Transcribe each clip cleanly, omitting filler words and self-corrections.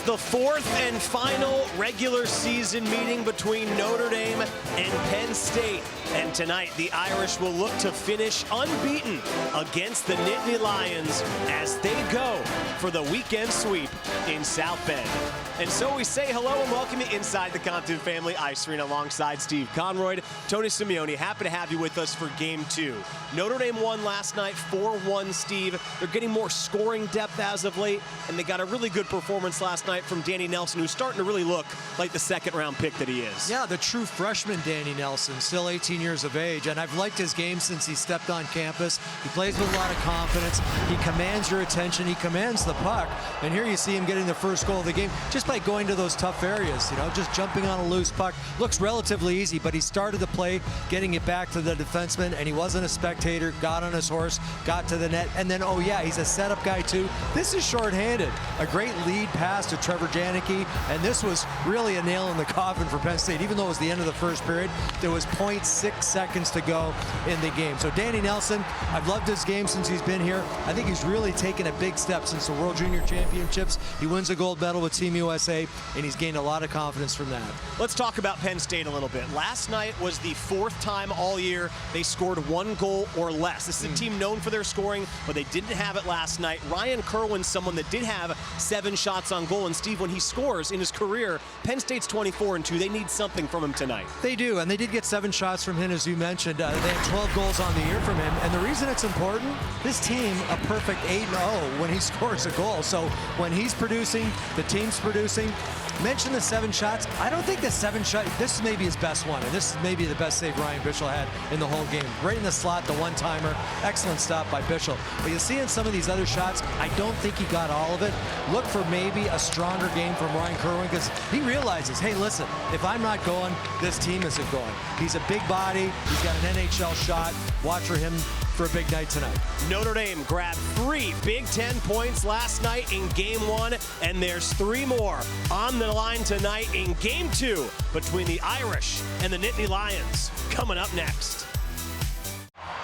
the fourth and final regular season meeting between Notre Dame and Penn State. And tonight, the Irish will look to finish unbeaten against the Nittany Lions as they go for the weekend sweep in South Bend. And so we say hello and welcome you inside the Compton Family Ice Arena alongside Steve Conroy, Tony Simeone. Happy to have you with us for Game 2. Notre Dame won last night 4-1, Steve. They're getting more scoring depth as of late, and they got a really good performance last night from Danny Nelson, who's starting to really look like the second-round pick that he is. Yeah, the true freshman Danny Nelson, still 18 years of age, and I've liked his game since he stepped on campus. He plays with a lot of confidence. He commands your attention. He commands the puck, and here you see him getting the first goal of the game just by going to those tough areas, you know, just jumping on a loose puck. Looks relatively easy, but he started the play, getting it back to the defenseman, and he wasn't a spectator, got on his horse, got to the net, and then, oh yeah, he's a setup guy too. This is shorthanded. A great lead pass to Trevor Janicki, and this was really a nail in the coffin for Penn State. Even though it was the end of the first period, there was 0.6 seconds to go in the game. So Danny Nelson, I've loved his game since he's been here. I think he's really taken a big step since the World Junior Championships. He wins a gold medal with Team USA, and he's gained a lot of confidence from that. Let's talk about Penn State a little bit. Last night was the fourth time all year they scored one goal or less. This is a team known for their scoring, but they didn't have it last night. Ryan Kerwin's someone that did have 7 shots on goal, and Steve, when he scores in his career, Penn State's 24-2. They need something from him tonight. They do, and they did get 7 shots from him, as you mentioned. They had 12 goals on the year from him, and the reason it's important, this team a perfect 8-0 when he scores a goal. So when he's producing, the team's producing. Mention the 7 shots. I don't think the 7 shot, this is maybe his best one, and this is maybe the best save Ryan Bischel had in the whole game. Right in the slot, the one-timer. Excellent stop by Bischel. But you'll see in some of these other shots, I don't think he got all of it. Look for maybe a stronger game from Ryan Kerwin, because he realizes, hey, listen, if I'm not going, this team isn't going. He's a big body. He's got an NHL shot. Watch for him for a big night tonight. Notre Dame grabbed 3 Big Ten points last night in Game 1, and there's 3 more on the line tonight in Game 2 between the Irish and the Nittany Lions. Coming up next.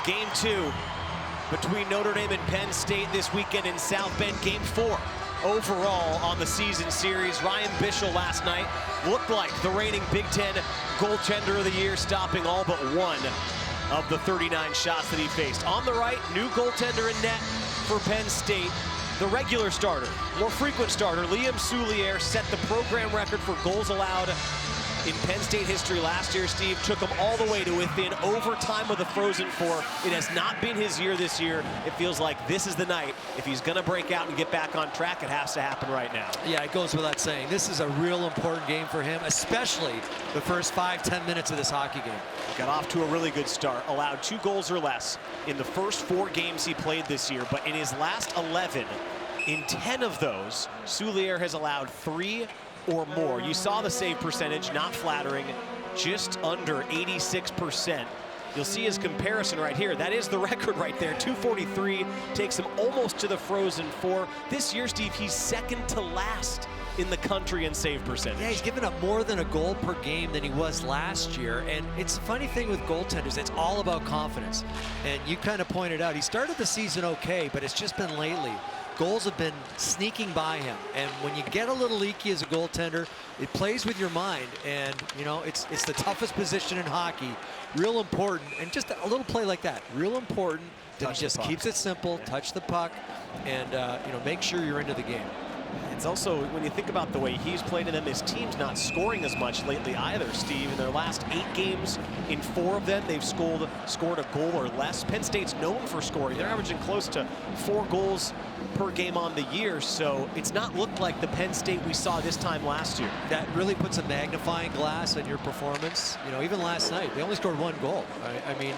Game 2 between Notre Dame and Penn State this weekend in South Bend. Game 4 overall on the season series. Ryan Bischel last night looked like the reigning Big Ten goaltender of the year, stopping all but 1 of the 39 shots that he faced. On the right, new goaltender in net for Penn State. The regular starter, more frequent starter, Liam Souliere, set the program record for goals allowed in Penn State history last year. Steve, took him all the way to within overtime of the Frozen Four. It has not been his year this year. It feels like this is the night. If he's going to break out and get back on track, it has to happen right now. Yeah, it goes without saying. This is a real important game for him, especially the first 5-10 minutes of this hockey game. Got off to a really good start, allowed 2 goals or less in the first 4 games he played this year, but in his last 11, in 10 of those, Souliere has allowed 3 or more. You saw the save percentage, not flattering, just under 86%. You'll see his comparison right here. That is the record right there. 243 takes him almost to the Frozen Four. This year, Steve, he's second to last in the country in save percentage. Yeah, he's given up more than a goal per game than he was last year. And it's a funny thing with goaltenders, it's all about confidence. And you kind of pointed out, he started the season okay, but it's just been lately. Goals have been sneaking by him, and when you get a little leaky as a goaltender, it plays with your mind, and you know it's the toughest position in hockey. Real important, and just a little play like that, real important that he just keeps it simple, touch the puck, and you know, make sure you're into the game. It's also, when you think about the way he's played in them, his team's not scoring as much lately either, Steve. In their last 8 games, in 4 of them, they've scored a goal or less. Penn State's known for scoring. They're averaging close to 4 goals per game on the year, so it's not looked like the Penn State we saw this time last year. That really puts a magnifying glass on your performance. You know, even last night, they only scored 1 goal. I mean,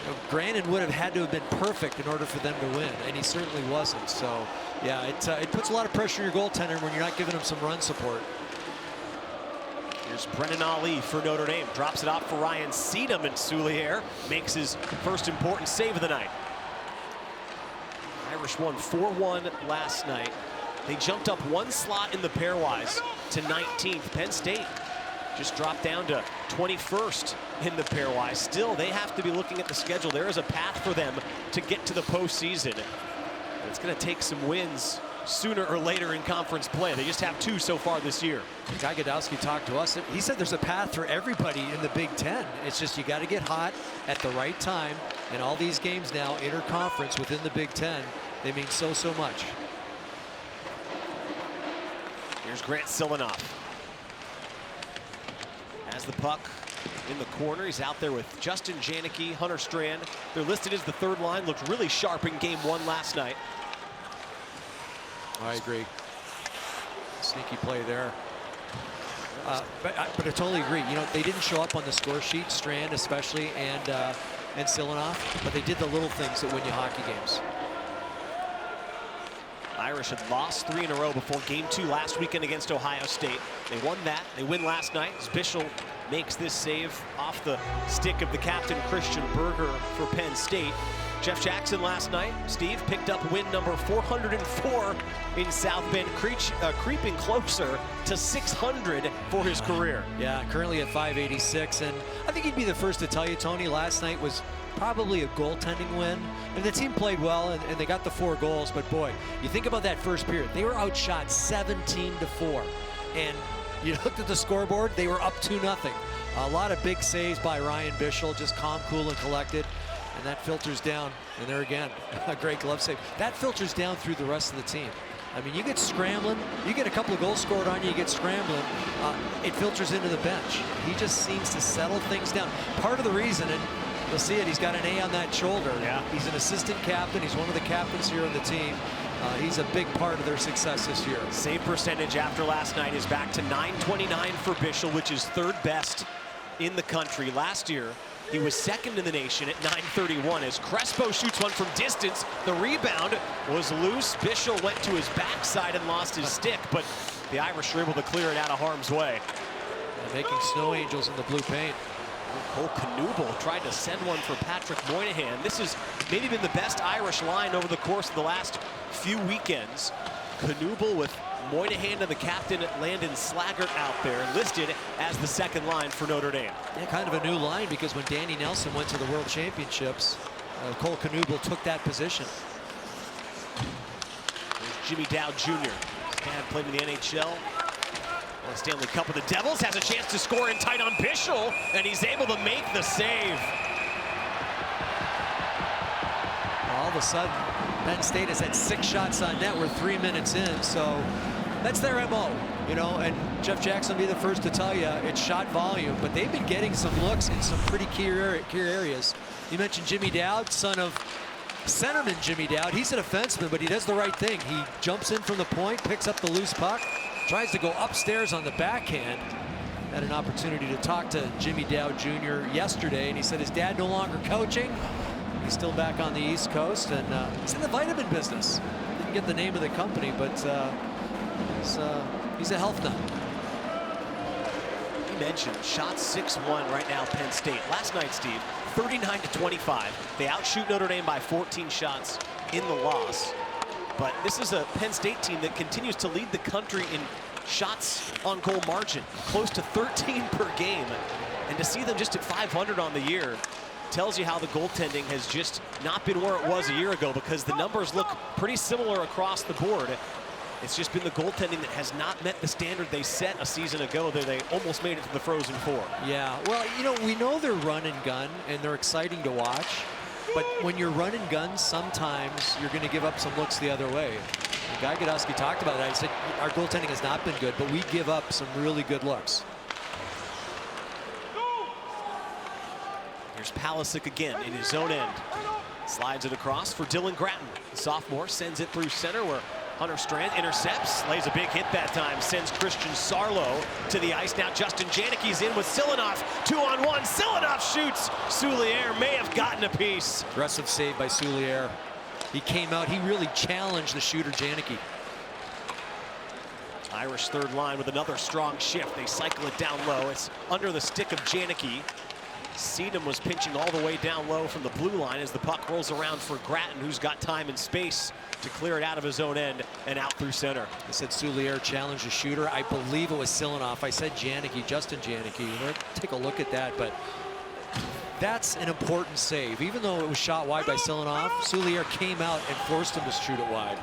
you know, Grannon would have had to have been perfect in order for them to win, and he certainly wasn't. So, yeah, it puts a lot of pressure on your goaltender when you're not giving him some run support. Here's Brennan Ali for Notre Dame. Drops it off for Ryan Seedham, and Souliere makes his first important save of the night. Irish won 4-1 last night. They jumped up 1 slot in the pairwise to 19th. Penn State just dropped down to 21st in the pairwise. Still, they have to be looking at the schedule. There is a path for them to get to the postseason. It's going to take some wins sooner or later in conference play. They just have 2 so far this year. Guy Godowski talked to us. He said there's a path for everybody in the Big Ten. It's just you got to get hot at the right time. And all these games now, interconference within the Big Ten, they mean so much. Here's Grant Silanoff. Has the puck in the corner. He's out there with Justin Janicki, Hunter Strand. They're listed as the third line. Looked really sharp in game 1 last night. I agree. Sneaky play there. But I totally agree. You know, they didn't show up on the score sheet, Strand especially, and Silanoff, but they did the little things that win you hockey games. Irish had lost 3 in a row before game 2 last weekend against Ohio State. They won that. They win last night as Bischel makes this save off the stick of the captain, Christian Berger, for Penn State. Jeff Jackson last night, Steve, picked up win number 404 in South Bend, creeping closer to 600 for his career. Yeah, currently at 586, and I think he'd be the first to tell you, Tony, last night was probably a goaltending win, and the team played well, and they got the 4 goals, but boy, you think about that first period, they were outshot 17-4, and you looked at the scoreboard, they were up 2-0. A lot of big saves by Ryan Bischel, just calm, cool, and collected. And that filters down, and there again, a great glove save. That filters down through the rest of the team. I mean, you get scrambling, you get a couple of goals scored on you, you get scrambling, it filters into the bench. He just seems to settle things down. Part of the reason, and you'll see it, he's got an A on that shoulder. Yeah. He's an assistant captain, he's one of the captains here on the team. He's a big part of their success this year. Save percentage after last night is back to .929 for Bischel, which is 3rd best in the country. Last year, he was 2nd in the nation at .931 as Crespo shoots one from distance. The rebound was loose. Bischel went to his backside and lost his stick, but the Irish were able to clear it out of harm's way. And making snow angels in the blue paint. Cole Knuble tried to send one for Patrick Moynihan. This has maybe been the best Irish line over the course of the last few weekends. Knuble with Moynihan and the captain, Landon Slaggert, out there, listed as the 2nd line for Notre Dame. Yeah, kind of a new line because when Danny Nelson went to the World Championships, Cole Knuble took that position. There's Jimmy Dowd Jr. Dad played in the NHL. Won the Stanley Cup with the Devils, has a chance to score in tight on Bischel, and he's able to make the save. All of a sudden, Penn State has had 6 shots on net. We're 3 minutes in, so that's their MO, you know, and Jeff Jackson will be the first to tell you it's shot volume, but they've been getting some looks in some pretty key areas. You mentioned Jimmy Dowd, son of centerman Jimmy Dowd. He's a defenseman, but he does the right thing. He jumps in from the point, picks up the loose puck, tries to go upstairs on the backhand. Had an opportunity to talk to Jimmy Dowd Jr. yesterday, and he said his dad no longer coaching. He's still back on the East Coast, and he's in the vitamin business. Didn't get the name of the company, but he's a health nut. You mentioned shots 6-1 right now, Penn State. Last night, Steve, 39-25. They outshoot Notre Dame by 14 shots in the loss. But this is a Penn State team that continues to lead the country in shots on goal margin, close to 13 per game. And to see them just at 500 on the year tells you how the goaltending has just not been where it was a year ago, because the numbers look pretty similar across the board. It's just been the goaltending that has not met the standard they set a season ago. They almost made it to the Frozen Four. Yeah, well, you know, we know they're run and gun, and they're exciting to watch. But when you're run and gun, sometimes you're going to give up some looks the other way. And Guy Godowski talked about it. I said, our goaltending has not been good, but we give up some really good looks. Here's Palisic again in his own end. Slides it across for Dylan Gratton. The sophomore sends it through center where Hunter Strand intercepts, lays a big hit that time, sends Christian Sarlo to the ice. Now Justin Janicki's in with Silanoff, 2-on-1. Silanoff shoots. Soulier may have gotten a piece. Aggressive save by Soulier. He came out, he really challenged the shooter Janicki. Irish third line with another strong shift. They cycle it down low. It's under the stick of Janicki. Seedham was pinching all the way down low from the blue line as the puck rolls around for Gratton, who's got time and space to clear it out of his own end and out through center. I said Soulier challenged the shooter. I believe it was Silanoff. I said Janicki, Justin Janicki. We'll take a look at that, but that's an important save. Even though it was shot wide by Silanoff, Soulier came out and forced him to shoot it wide.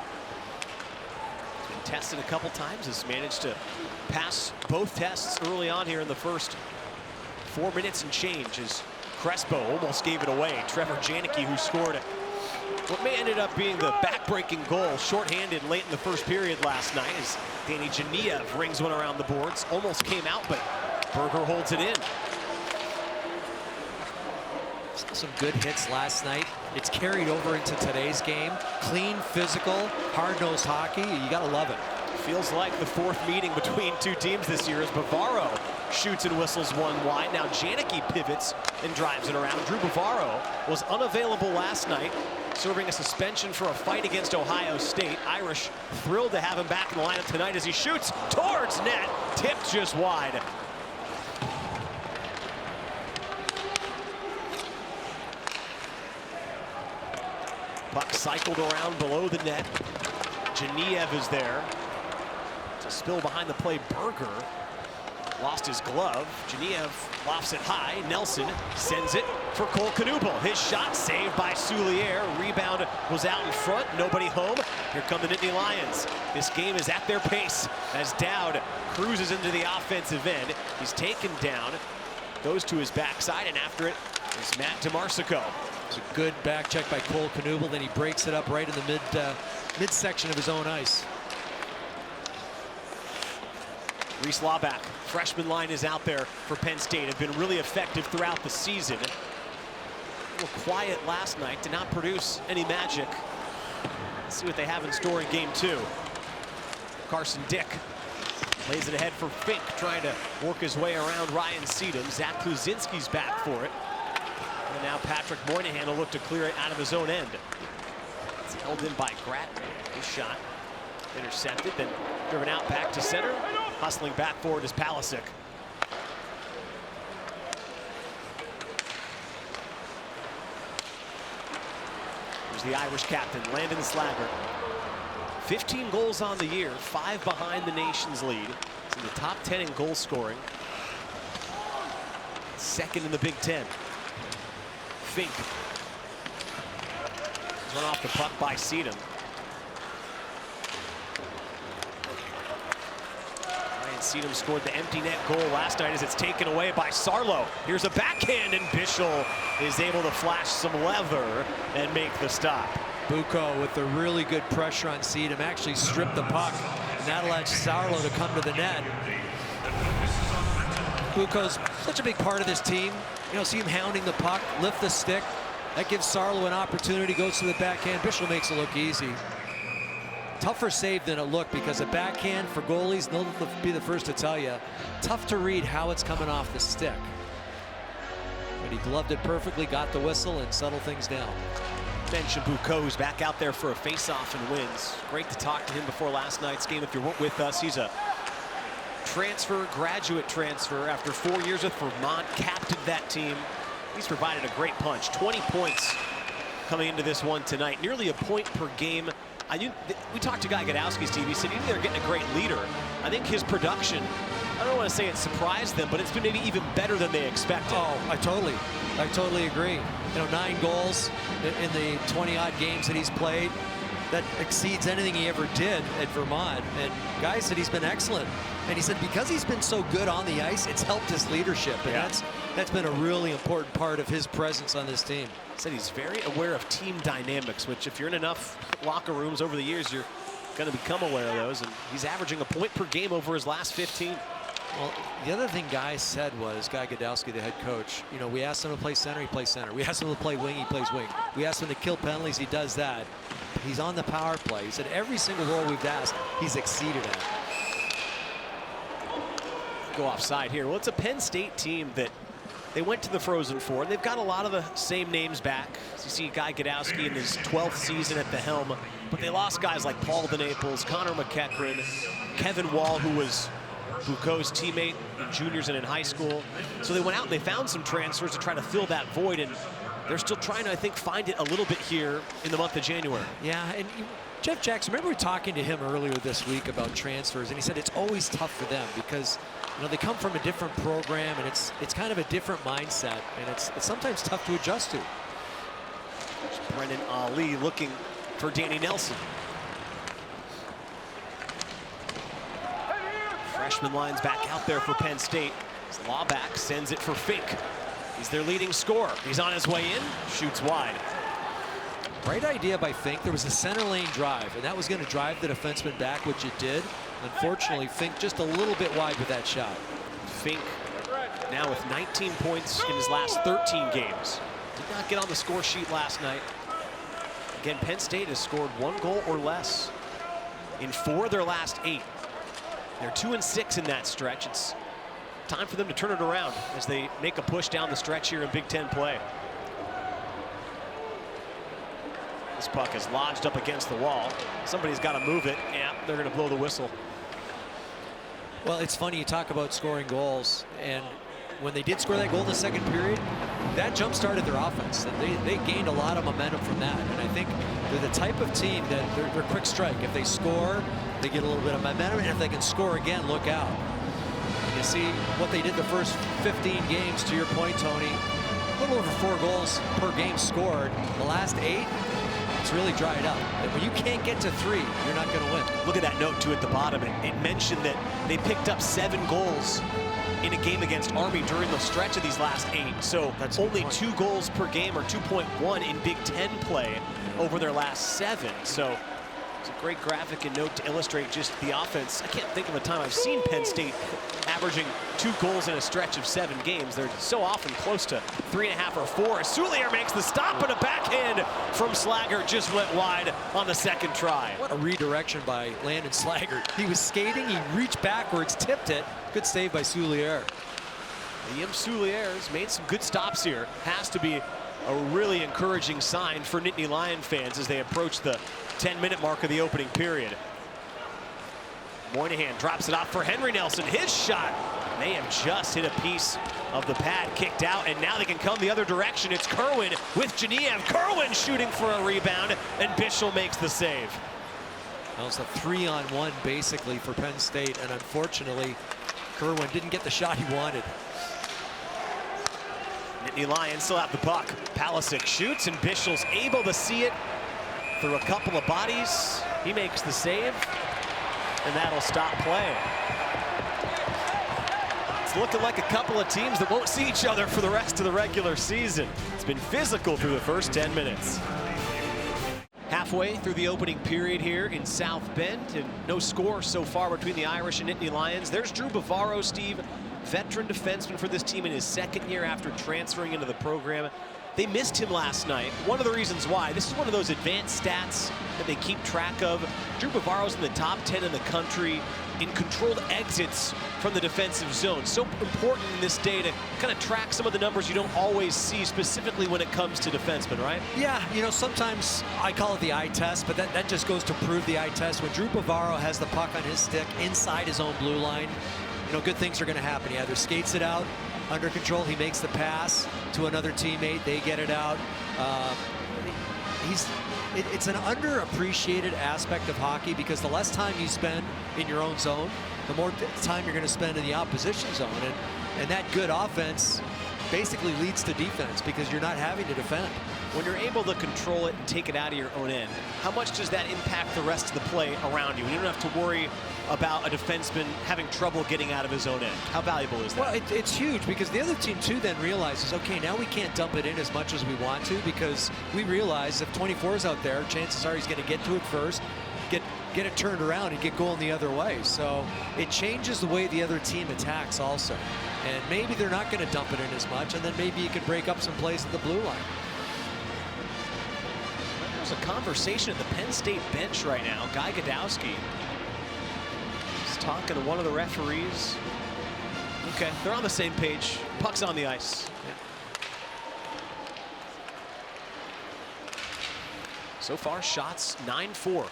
tested a couple times, has managed to pass both tests early on here in the first 4 minutes and change as Crespo almost gave it away. Trevor Janicki, who scored what may ended up being the back-breaking goal, shorthanded late in the first period last night, as Danny Geniev rings one around the boards. Almost came out, but Berger holds it in. Some good hits last night. It's carried over into today's game. Clean, physical, hard-nosed hockey. You gotta love it. Feels like the fourth meeting between two teams this year as Bavaro shoots and whistles one wide. Now Janicki pivots and drives it around. Drew Bavaro was unavailable last night, serving a suspension for a fight against Ohio State. Irish thrilled to have him back in the lineup tonight as he shoots towards net, tipped just wide. Puck cycled around below the net. Geniev is there. It's a spill behind the play. Berger lost his glove. Geniev lofts it high. Nelson sends it for Cole Knuble. His shot saved by Soulier. Rebound was out in front. Nobody home. Here come the Nittany Lions. This game is at their pace as Dowd cruises into the offensive end. He's taken down, goes to his backside, and after it is Matt DeMarsico. It's a good back check by Cole Knuble. Then he breaks it up right in the midsection of his own ice. Reese Laback, freshman line, is out there for Penn State. Have been really effective throughout the season. A little quiet last night, did not produce any magic. Let's see what they have in store in game two. Carson Dick lays it ahead for Fink, trying to work his way around Ryan Seedham. Zach Kluzinski's back for it. And now Patrick Moynihan will look to clear it out of his own end. It's held in by Gratton. His shot intercepted, then driven out back to center. Hustling back forward is Palisic. Here's the Irish captain, Landon Slaggert. 15 goals on the year, 5 behind the nation's lead. He's in the top 10 in goal scoring. Second in the Big Ten. Fink. Run off the puck by Seedham. Ryan Seedham scored the empty net goal last night as it's taken away by Sarlo. Here's a backhand, and Bischel is able to flash some leather and make the stop. Bucco with the really good pressure on Seedham actually stripped the puck, and that allowed Sarlo to come to the net. Bucco's such a big part of this team. You know, see him hounding the puck, lift the stick. That gives Sarlo an opportunity, goes to the backhand. Bischel makes it look easy. Tougher save than it looked, because a backhand for goalies, they'll be the first to tell you, tough to read how it's coming off the stick. But he gloved it perfectly, got the whistle, and settled things down. Mention Bucco, who's back out there for a face-off and wins. Great to talk to him before last night's game. If you weren't with us, he's a graduate transfer after 4 years with Vermont, captained that team. He's provided a great punch. 20 points coming into this one tonight, nearly a point per game. We talked to Guy Godowski's team. He said even they're getting a great leader. I think his production, I don't want to say it surprised them, but it's been maybe even better than they expected. Oh, I totally agree. You know, 9 goals in the 20-odd games that he's played. That exceeds anything he ever did at Vermont. And Guy said he's been excellent. And he said because he's been so good on the ice, it's helped his leadership. And that's been a really important part of his presence on this team. He said he's very aware of team dynamics, which if you're in enough locker rooms over the years, you're going to become aware of those. And he's averaging a point per game over his last 15. Well, the other thing Guy said was, Guy Godowski, the head coach, you know, we asked him to play center, he plays center. We asked him to play wing, he plays wing. We asked him to kill penalties, he does that. He's on the power play. He said every single role we've asked, he's exceeded at. Go offside here. Well, it's a Penn State team that they went to the Frozen Four. They've got a lot of the same names back. So you see Guy Godowski in his 12th season at the helm, but they lost guys like Paul DeNaples, Connor McEachran, Kevin Wall, who was Bucco's teammate in juniors and in high school. So they went out and they found some transfers to try to fill that void, and they're still trying to, I think, find it a little bit here in the month of January. Yeah, and Jeff Jackson, remember we were talking to him earlier this week about transfers, and he said it's always tough for them because, you know, they come from a different program, and it's kind of a different mindset, and it's sometimes tough to adjust to. There's Brennan Ali looking for Danny Nelson. freshman lines back out there for Penn State. Slaggert sends it for Fink. He's their leading scorer. He's on his way in, shoots wide. Great idea by Fink. There was a center lane drive, and that was going to drive the defenseman back, which it did. Unfortunately, Fink just a little bit wide with that shot. Fink now with 19 points in his last 13 games. Did not get on the score sheet last night. Again, Penn State has scored 1 goal or less in 4 of their last 8. They're 2-6 in that stretch. It's time for them to turn it around as they make a push down the stretch here in Big Ten play. This puck is lodged up against the wall. Somebody's got to move it. Yeah, they're going to blow the whistle. Well, it's funny, you talk about scoring goals, and when they did score that goal in the second period, that jump-started their offense, and they gained a lot of momentum from that. And I think they're the type of team that they're quick strike. If they score, they get a little bit of momentum, and if they can score again, look out. And you see what they did the first 15 games, to your point, Tony, a little over 4 goals per game scored. The last 8, it's really dried up. And when you can't get to 3, you're not going to win. Look at that note too at the bottom. It mentioned that they picked up 7 goals in a game against Army during the stretch of these last 8. So that's only 2 goals per game, or 2.1 in Big Ten play over their last 7. So it's a great graphic and note to illustrate just the offense. I can't think of a time I've seen Penn State averaging 2 goals in a stretch of 7 games. They're so often close to 3.5 or 4. Soulier makes the stop, but a backhand from Slaggert just went wide on the second try. What a redirection by Landon Slaggert. He was skating, he reached backwards, tipped it. Good save by Soulier. Liam Soulier has made some good stops here. Has to be a really encouraging sign for Nittany Lion fans as they approach the 10-minute mark of the opening period. Moynihan drops it off for Henry Nelson. His shot may have just hit a piece of the pad, kicked out, and now they can come the other direction. It's Kerwin with Geniev. Kerwin shooting for a rebound, and Bischel makes the save. That was a 3-on-1 basically for Penn State, and unfortunately, Kerwin didn't get the shot he wanted. Nittany Lions still have the puck. Palisic shoots, and Bischel's able to see it through a couple of bodies. He makes the save, and that'll stop play. It's looking like a couple of teams that won't see each other for the rest of the regular season. It's been physical through the first 10 minutes. Halfway through the opening period here in South Bend, and no score so far between the Irish and Nittany Lions. There's Drew Bavaro, Steve, veteran defenseman for this team in his 2nd year after transferring into the program. They missed him last night. One of the reasons why, this is one of those advanced stats that they keep track of. Drew Bavaro's in the top 10 in the country in controlled exits from the defensive zone. So important in this day to kind of track some of the numbers you don't always see, specifically when it comes to defensemen, right? Yeah, you know, sometimes I call it the eye test, but that just goes to prove the eye test. When Drew Bavaro has the puck on his stick inside his own blue line, you know, good things are going to happen. He either skates it out under control, he makes the pass to another teammate, they get it out. It's an underappreciated aspect of hockey, because the less time you spend in your own zone, the more time you're going to spend in the opposition zone. And that good offense basically leads to defense, because you're not having to defend. When you're able to control it and take it out of your own end, how much does that impact the rest of the play around you? You don't have to worry about a defenseman having trouble getting out of his own end. How valuable is that? Well, it's huge, because the other team too then realizes, okay, now we can't dump it in as much as we want to, because we realize if 24 is out there, chances are he's going to get to it first, get it turned around and get going the other way. So it changes the way the other team attacks also. And maybe they're not going to dump it in as much, and then maybe you can break up some plays at the blue line. There's a conversation at the Penn State bench right now. Guy Godowski is talking to one of the referees. Okay, they're on the same page. Puck's on the ice. Yeah. So far, shots 9-4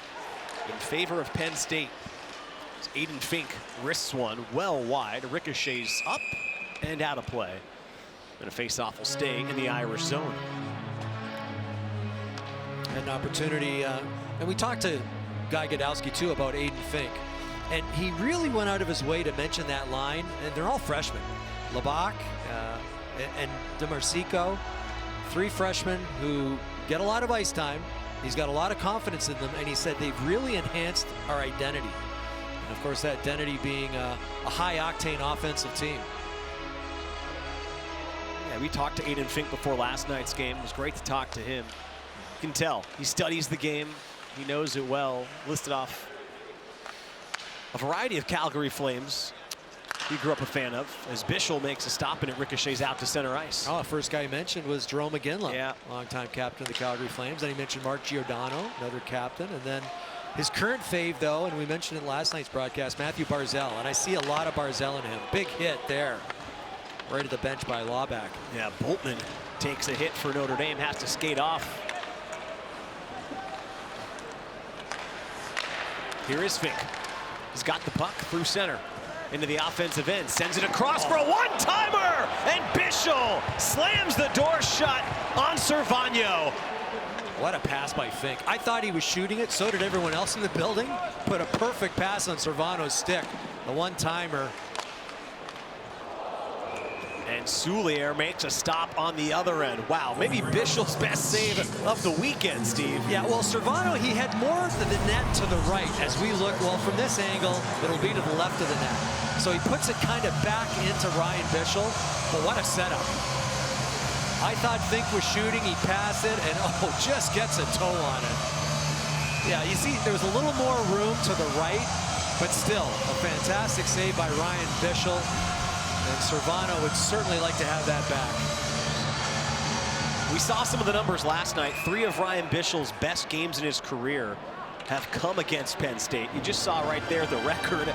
in favor of Penn State. As Aiden Fink wrists one well wide, ricochets up and out of play. And a face-off will stay in the Irish zone. An opportunity, and we talked to Guy Godowski too about Aiden Fink, and he really went out of his way to mention that line, and they're all freshmen. Labak and DeMarcico, 3 freshmen who get a lot of ice time. He's got a lot of confidence in them, and he said they've really enhanced our identity. And of course, that identity being a high-octane offensive team. Yeah, we talked to Aiden Fink before last night's game. It was great to talk to him. You can tell he studies the game. He knows it well. Listed off a variety of Calgary Flames he grew up a fan of, as Bischel makes a stop and it ricochets out to center ice. Oh, first guy he mentioned was Jerome McGinley, yeah, longtime captain of the Calgary Flames. Then he mentioned Mark Giordano, another captain. And then his current fave, though, and we mentioned in last night's broadcast, Matthew Barzal. And I see a lot of Barzal in him. Big hit there, right at the bench by Lawback. Yeah, Boltman takes a hit for Notre Dame, has to skate off. Here is Fink. He's got the puck through center. Into the offensive end, sends it across for a one-timer, and Bischel slams the door shut on Servagno. What a pass by Fink. I thought he was shooting it, so did everyone else in the building. Put a perfect pass on Servagno's stick, the one-timer. And Soulier makes a stop on the other end. Wow, maybe Bischel's best save of the weekend, Steve. Yeah, well, Servagno, he had more of the net to the right. As we look, well, from this angle, it'll be to the left of the net. So he puts it kind of back into Ryan Bischel, but what a setup. I thought Fink was shooting, he passed it, and oh, just gets a toe on it. Yeah, you see, there's a little more room to the right, but still, a fantastic save by Ryan Bischel. And Servagno would certainly like to have that back. We saw some of the numbers last night. 3 of Ryan Bischel's best games in his career have come against Penn State. You just saw right there the record,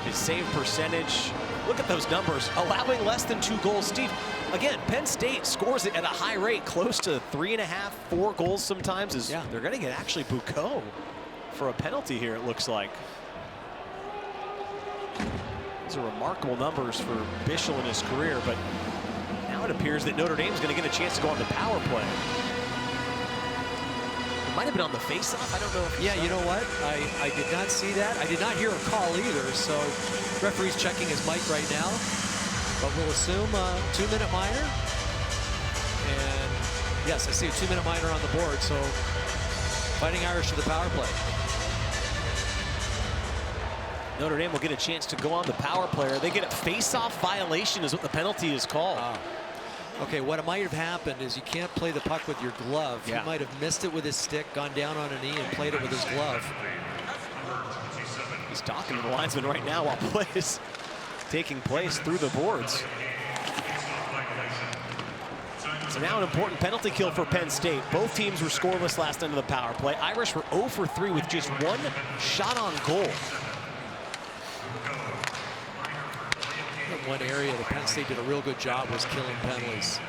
his save percentage. Look at those numbers, allowing less than 2 goals. Steve, again, Penn State scores it at a high rate, close to 3.5, 4 goals sometimes. Yeah. They're gonna get actually Bucco for a penalty here, it looks like. These are remarkable numbers for Bischel in his career, but now it appears that Notre Dame's going to get a chance to go on the power play. It might have been on the face-off. I don't know if you know what? I did not see that. I did not hear a call either, so referee's checking his mic right now. But we'll assume a 2-minute minor. And yes, I see a 2-minute minor on the board, so Fighting Irish to the power play. Notre Dame will get a chance to go on the power play. They get a face-off violation is what the penalty is called. Okay, what might have happened is you can't play the puck with your glove. Yeah. He might have missed it with his stick, gone down on a knee, and played it with his glove. He's talking to the linesman right now while play is taking place through the boards. So now an important penalty kill for Penn State. Both teams were scoreless last night of the power play. Irish were 0 for 3 with just 1 shot on goal. One area that Penn State did a real good job was killing penalties.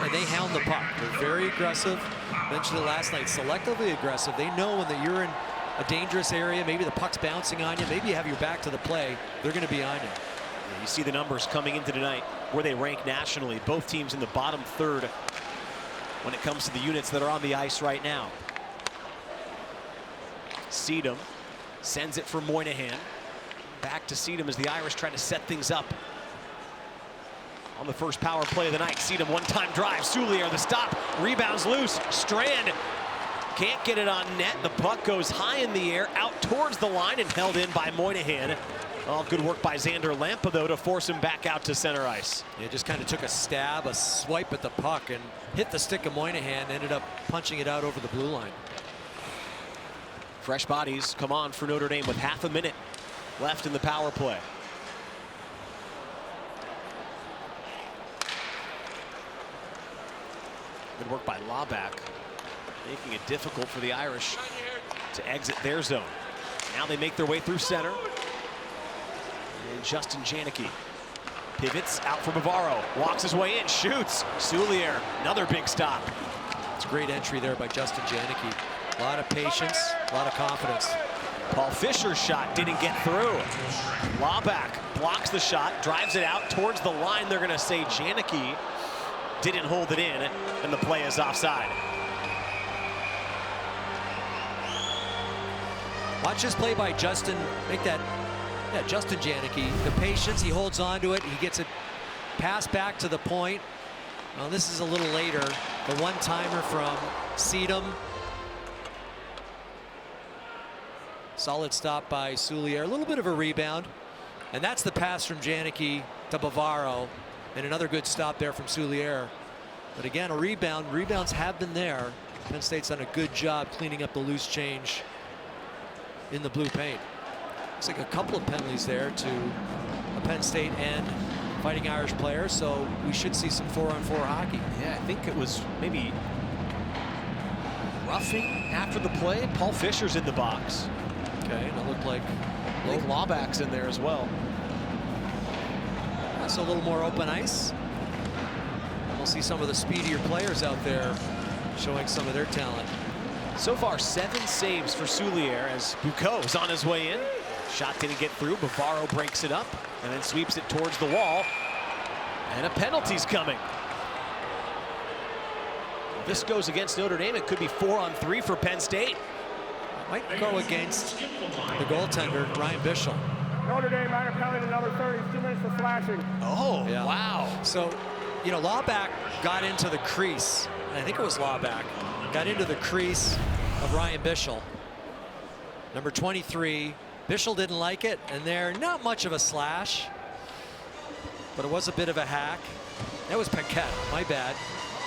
And they hound the puck. They're very aggressive. Mentioned it last night, selectively aggressive. They know when that you're in a dangerous area, maybe the puck's bouncing on you, maybe you have your back to the play, they're going to be on you. Yeah, you see the numbers coming into tonight, where they rank nationally. Both teams in the bottom third when it comes to the units that are on the ice right now. Seedham sends it for Moynihan. Back to Seedham as the Irish try to set things up on the first power play of the night. Seedham one-time drive. Soulier the stop. Rebounds loose. Strand can't get it on net. The puck goes high in the air out towards the line and held in by Moynihan. All good work by Xander Lampa, though, to force him back out to center ice. Yeah, just kind of took a stab, a swipe at the puck, and hit the stick of Moynihan, ended up punching it out over the blue line. Fresh bodies come on for Notre Dame with half a minute left in the power play. Good work by Lawback, making it difficult for the Irish to exit their zone. Now they make their way through center. And Justin Janicki pivots out for Bavaro, walks his way in, shoots. Soulier, another big stop. It's a great entry there by Justin Janicki. A lot of patience, a lot of confidence. Paul Fisher's shot didn't get through. Lawback blocks the shot, drives it out towards the line. They're going to say Janicki didn't hold it in, and the play is offside. Watch this play by Justin. Justin Janicki. The patience, he holds on to it. He gets it passed back to the point. Well, this is a little later. The one-timer from Seedham. Solid stop by Soulier. A little bit of a rebound. And that's the pass from Janicki to Bavaro. And another good stop there from Soulier. But again, a rebound. Rebounds have been there. Penn State's done a good job cleaning up the loose change in the blue paint. Looks like a couple of penalties there to a Penn State and Fighting Irish player, so we should see some 4-on-4 hockey. Yeah, I think it was maybe roughing after the play. Paul Fisher's in the box. Okay, and it looked like Laubach's in there as well. So a little more open ice. We'll see some of the speedier players out there showing some of their talent. So far, 7 saves for Soulier as Bucco's on his way in. Shot didn't get through. Bavaro breaks it up and then sweeps it towards the wall. And a penalty's coming. If this goes against Notre Dame, it could be 4-on-3 for Penn State. Might go against the goaltender, Ryan Bischel. Notre Dame minor penalty to number 30, 2 minutes for flashing. Oh, yeah. Wow. So, you know, Laubach got into the crease. I think it was Laubach. Got into the crease of Ryan Bischel. Number 23. Bischel didn't like it, and there, not much of a slash, but it was a bit of a hack. That was Paquette, my bad.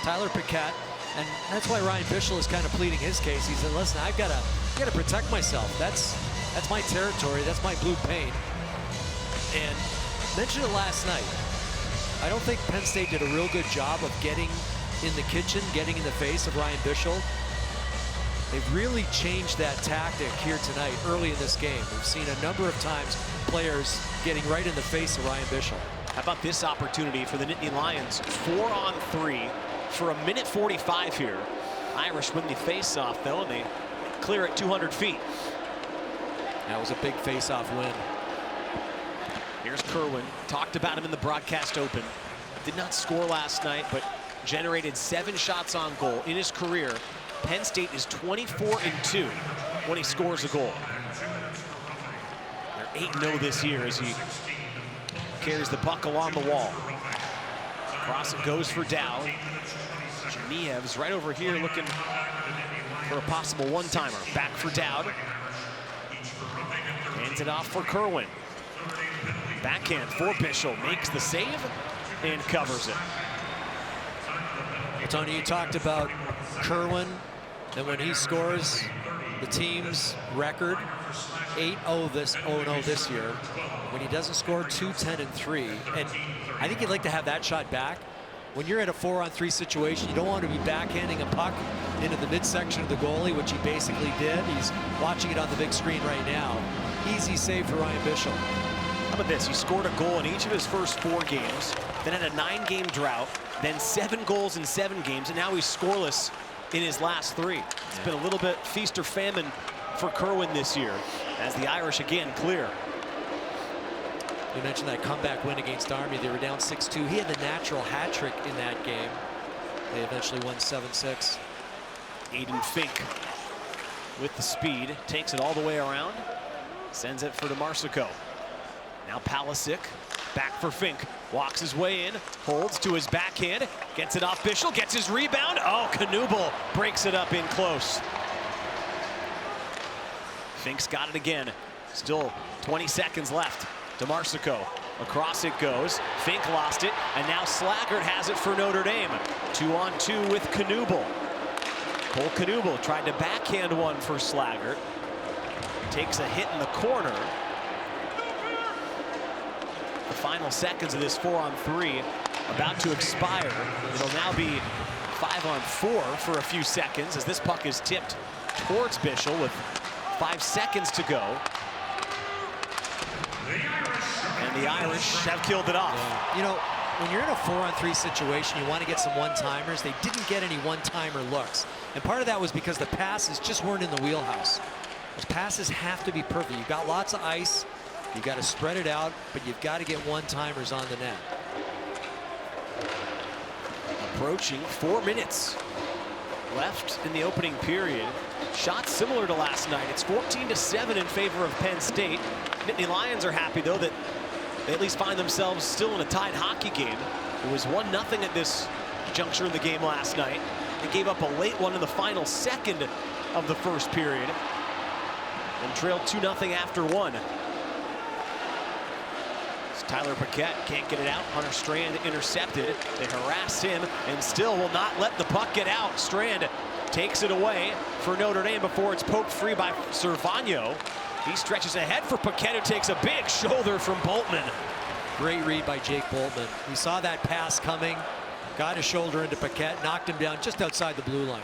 Tyler Paquette, and that's why Ryan Bischel is kind of pleading his case. He said, listen, I've got to protect myself. That's my territory. That's my blue paint. And mentioned it last night. I don't think Penn State did a real good job of getting in the kitchen, getting in the face of Ryan Bischel. They've really changed that tactic here tonight, early in this game. We've seen a number of times players getting right in the face of Ryan Bischel. How about this opportunity for the Nittany Lions? 4-on-3 for 1:45 here. Irish win the face-off, though, and they clear it 200 feet. That was a big face-off win. Here's Kerwin. Talked about him in the broadcast open. Did not score last night, but generated 7 shots on goal in his career. Penn State is 24-2 when he scores a goal. They're 8-0 this year as he carries the puck along the wall. Across it goes for Dowd. Chemiev's right over here looking for a possible one-timer. Back for Dowd. Hands it off for Kerwin. Backhand for Bischel. Makes the save and covers it. Tony, you talked about Kerwin, and when he scores the team's record, 8-0 this year. When he doesn't score, 2-10-3. And I think you'd like to have that shot back. When you're in a 4-on-3 situation, you don't want to be backhanding a puck into the midsection of the goalie, which he basically did. He's watching it on the big screen right now. Easy save for Ryan Bischel. How about this? He scored a goal in each of his first 4 games, then had a 9-game drought, then 7 goals in 7 games, and now he's scoreless in his last 3. It's been a little bit feast or famine for Kerwin this year, as the Irish again clear. You mentioned that comeback win against Army. They were down 6-2. He had the natural hat trick in that game. They eventually won 7-6. Aiden Fink with the speed, takes it all the way around, sends it for DeMarsico. Now Palisic, back for Fink, walks his way in, holds to his backhand, gets it off Bischel, gets his rebound. Oh, Knuble breaks it up in close. Fink's got it again. Still 20 seconds left. DeMarsico, across it goes. Fink lost it, and now Slaggert has it for Notre Dame. 2-on-2 with Knuble. Cole Knuble tried to backhand one for Slaggert. Takes a hit in the corner. The final seconds of this 4-on-3 about to expire. It'll now be 5-on-4 for a few seconds as this puck is tipped towards Bischel with 5 seconds to go. And the Irish have killed it off. You know, when you're in a 4-on-3 situation, you want to get some one-timers. They didn't get any one-timer looks. And part of that was because the passes just weren't in the wheelhouse. Those passes have to be perfect. You've got lots of ice. You've got to spread it out, but you've got to get one-timers on the net. Approaching 4 minutes left in the opening period. Shots similar to last night. It's 14-7 in favor of Penn State. Nittany Lions are happy, though, that they at least find themselves still in a tied hockey game. It was 1-0 at this juncture in the game last night. They gave up a late one in the final second of the first period. and trailed 2-0 after one. Tyler Paquette can't get it out. Hunter Strand intercepted. They harass him and still will not let the puck get out. Strand takes it away for Notre Dame before it's poked free by Servagno. He stretches ahead for Paquette, who takes a big shoulder from Boltman. Great read by Jake Boltman. He saw that pass coming, got a shoulder into Paquette, knocked him down just outside the blue line.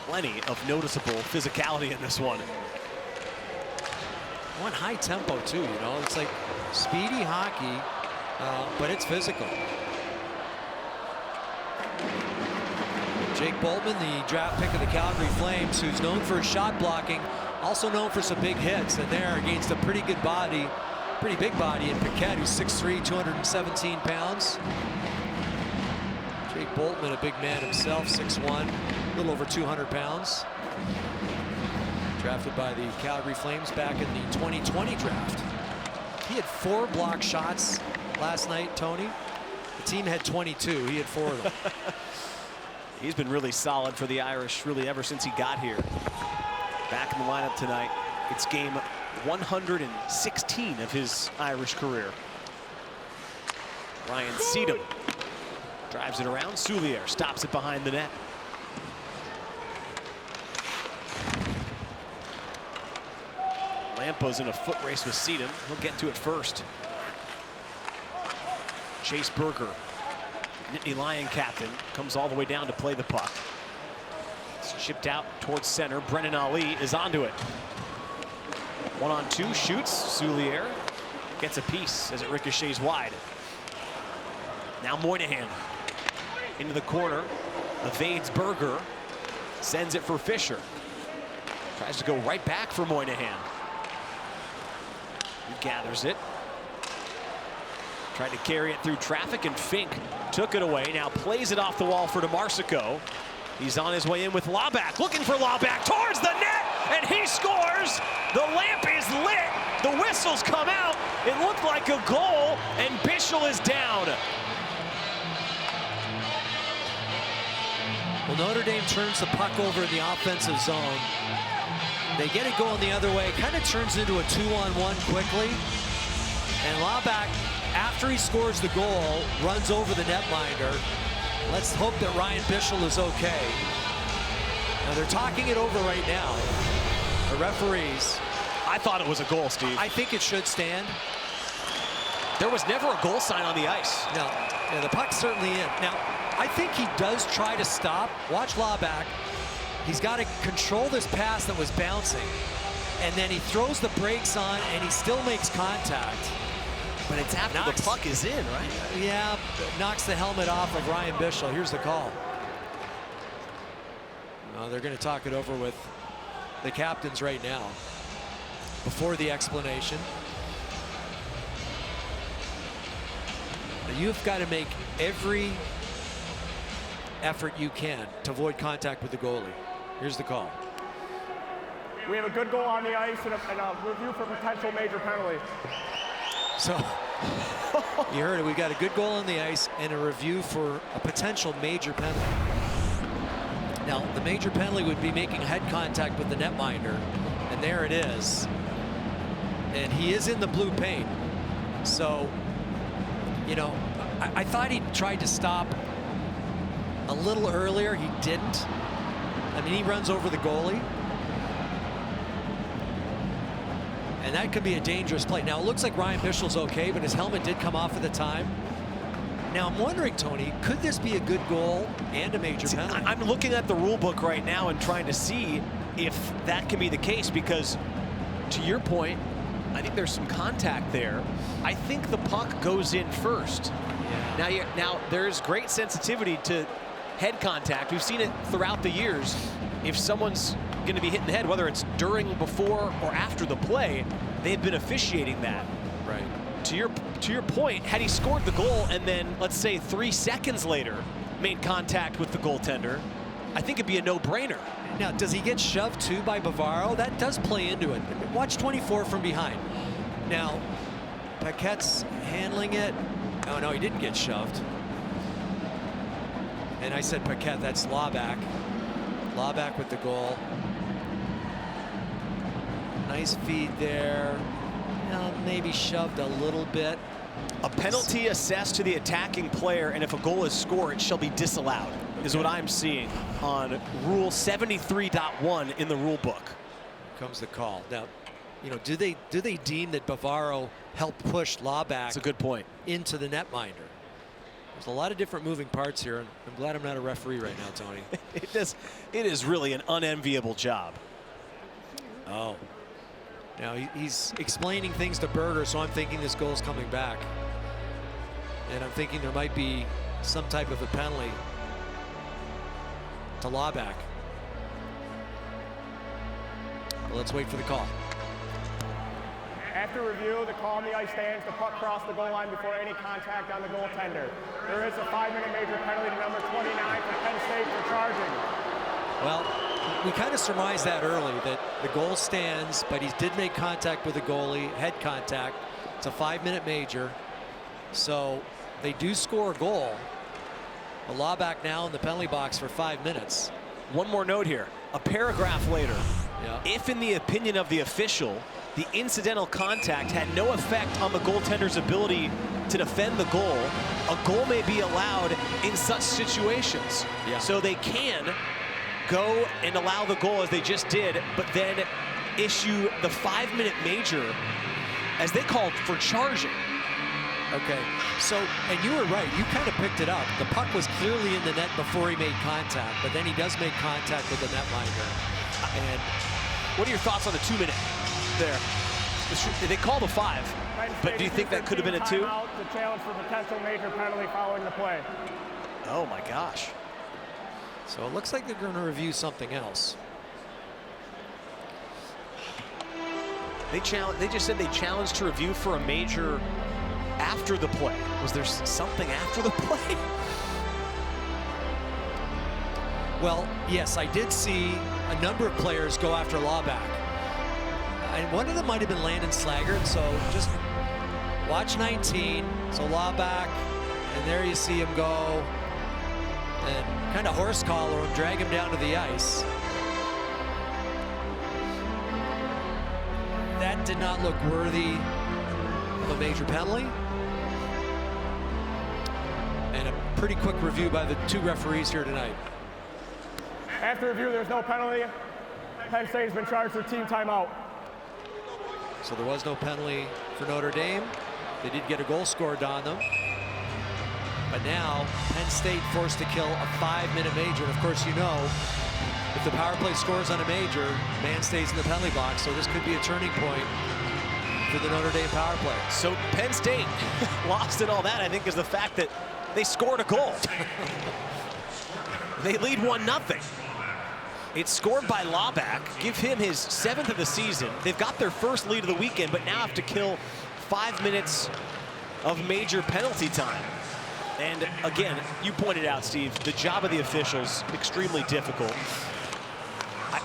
Plenty of noticeable physicality in this one. One high tempo too, you know, it's like speedy hockey, but it's physical. Jake Boltman, the draft pick of the Calgary Flames, who's known for his shot blocking, also known for some big hits, and there against a pretty good body, pretty big body in Paquette, who's 6'3", 217 pounds. Jake Boltman, a big man himself, 6'1", a little over 200 pounds. Drafted by the Calgary Flames back in the 2020 draft. He had 4 block shots last night, Tony. The team had 22. He had 4 of them. He's been really solid for the Irish, really ever since he got here. Back in the lineup tonight. It's game 116 of his Irish career. Ryan Seedham drives it around. Soulier stops it behind the net. Lampo's in a foot race with Seedham. He'll get to it first. Chase Berger, Nittany Lion captain, comes all the way down to play the puck. It's shipped out towards center. Brennan Ali is onto it. 1-on-2, shoots. Soulier gets a piece as it ricochets wide. Now Moynihan into the corner. Evades Berger. Sends it for Fisher. Tries to go right back for Moynihan. He gathers it. Tried to carry it through traffic, and Fink took it away. Now plays it off the wall for DeMarsico. He's on his way in with Laback, looking for Laback towards the net, and he scores. The lamp is lit. The whistles come out. It looked like a goal, and Bischel is down. Well, Notre Dame turns the puck over in the offensive zone. They get it going the other way. Kind of turns into a 2-on-1 quickly. And Laback, after he scores the goal, runs over the netminder. Let's hope that Ryan Bischel is okay. Now they're talking it over right now. The referees. I thought it was a goal, Steve. I think it should stand. There was never a goal sign on the ice. No, yeah, the puck's certainly in. Now, I think he does try to stop. Watch Laback. He's got to control this pass that was bouncing. And then he throws the brakes on, and he still makes contact. But it's after the puck is in, right? Yeah, knocks the helmet off of Ryan Bischel. Here's the call. Well, they're going to talk it over with the captains right now before the explanation. Now, you've got to make every effort you can to avoid contact with the goalie. Here's the call. We have a good goal on the ice and a review for potential major penalty. So, you heard it. We've got a good goal on the ice and a review for a potential major penalty. Now, the major penalty would be making head contact with the netminder, and there it is. And he is in the blue paint. So, you know, I thought he tried to stop a little earlier. He didn't. I mean, he runs over the goalie. And that could be a dangerous play. Now, it looks like Ryan Bischel's okay, but his helmet did come off at the time. Now, I'm wondering, Tony, could this be a good goal and a major penalty? I'm looking at the rule book right now and trying to see if that can be the case, because to your point, I think there's some contact there. I think the puck goes in first. Yeah. Now there's great sensitivity to head contact. We've seen it throughout the years. If someone's going to be hit in the head, whether it's during, before, or after the play, they've been officiating that. Right. To your point, had he scored the goal and then, let's say 3 seconds later, made contact with the goaltender, I think it'd be a no-brainer. Now, does he get shoved too by Bavaro? That does play into it. Watch 24 from behind. Now, Paquette's handling it. Oh, no, he didn't get shoved. And I said Paquette, that's Laback. Laback with the goal. Nice feed there. Maybe shoved a little bit. A penalty assessed to the attacking player, and if a goal is scored, it shall be disallowed, is what I'm seeing on Rule 73.1 in the rule book. Comes the call. Now, you know, do they deem that Bavaro helped push Laback? That's a good point. Into the netminder? There's a lot of different moving parts here, and I'm glad I'm not a referee right now, Tony. It is really an unenviable job. Oh. Now he's explaining things to Berger, so I'm thinking this goal's coming back. And I'm thinking there might be some type of a penalty to Laback. Well, let's wait for the call. After review, the call on the ice stands. The puck crossed the goal line before any contact on the goaltender. There is a 5-minute major penalty to number 29 for Penn State for charging. Well, we kind of surmised that early, that the goal stands, but he did make contact with the goalie, head contact. It's a 5-minute major. So they do score a goal. A Laback now in the penalty box for 5 minutes. One more note here. A paragraph later, yeah. If in the opinion of the official, the incidental contact had no effect on the goaltender's ability to defend the goal, a goal may be allowed in such situations. Yeah. So they can go and allow the goal as they just did, but then issue the 5-minute major, as they called, for charging. Okay, so, and you were right, you kind of picked it up. The puck was clearly in the net before he made contact, but then he does make contact with the netminder. And what are your thoughts on the 2-minute there? They called a 5, but do you think that could have been a 2? To challenge for potential major penalty following the play. Oh my gosh. So it looks like they're going to review something else. They just said they challenged to review for a major after the play. Was there something after the play? Well, yes, I did see a number of players go after Laback. And one of them might have been Landon Slaggert, so just watch 19. So Laback, and there you see him go. And kind of horse collar him, drag him down to the ice. That did not look worthy of a major penalty. And a pretty quick review by the 2 referees here tonight. After review, there's no penalty. Penn State has been charged with team timeout. So there was no penalty for Notre Dame. They did get a goal scored on them. But now Penn State forced to kill a 5-minute major. And of course, you know, if the power play scores on a major, man stays in the penalty box. So this could be a turning point for the Notre Dame power play. So Penn State lost in all that, I think, is the fact that they scored a goal. They lead 1-0. It's scored by Laback. Give him his 7th of the season. They've got their first lead of the weekend, but now have to kill 5 minutes of major penalty time. And again, you pointed out, Steve, the job of the officials, extremely difficult.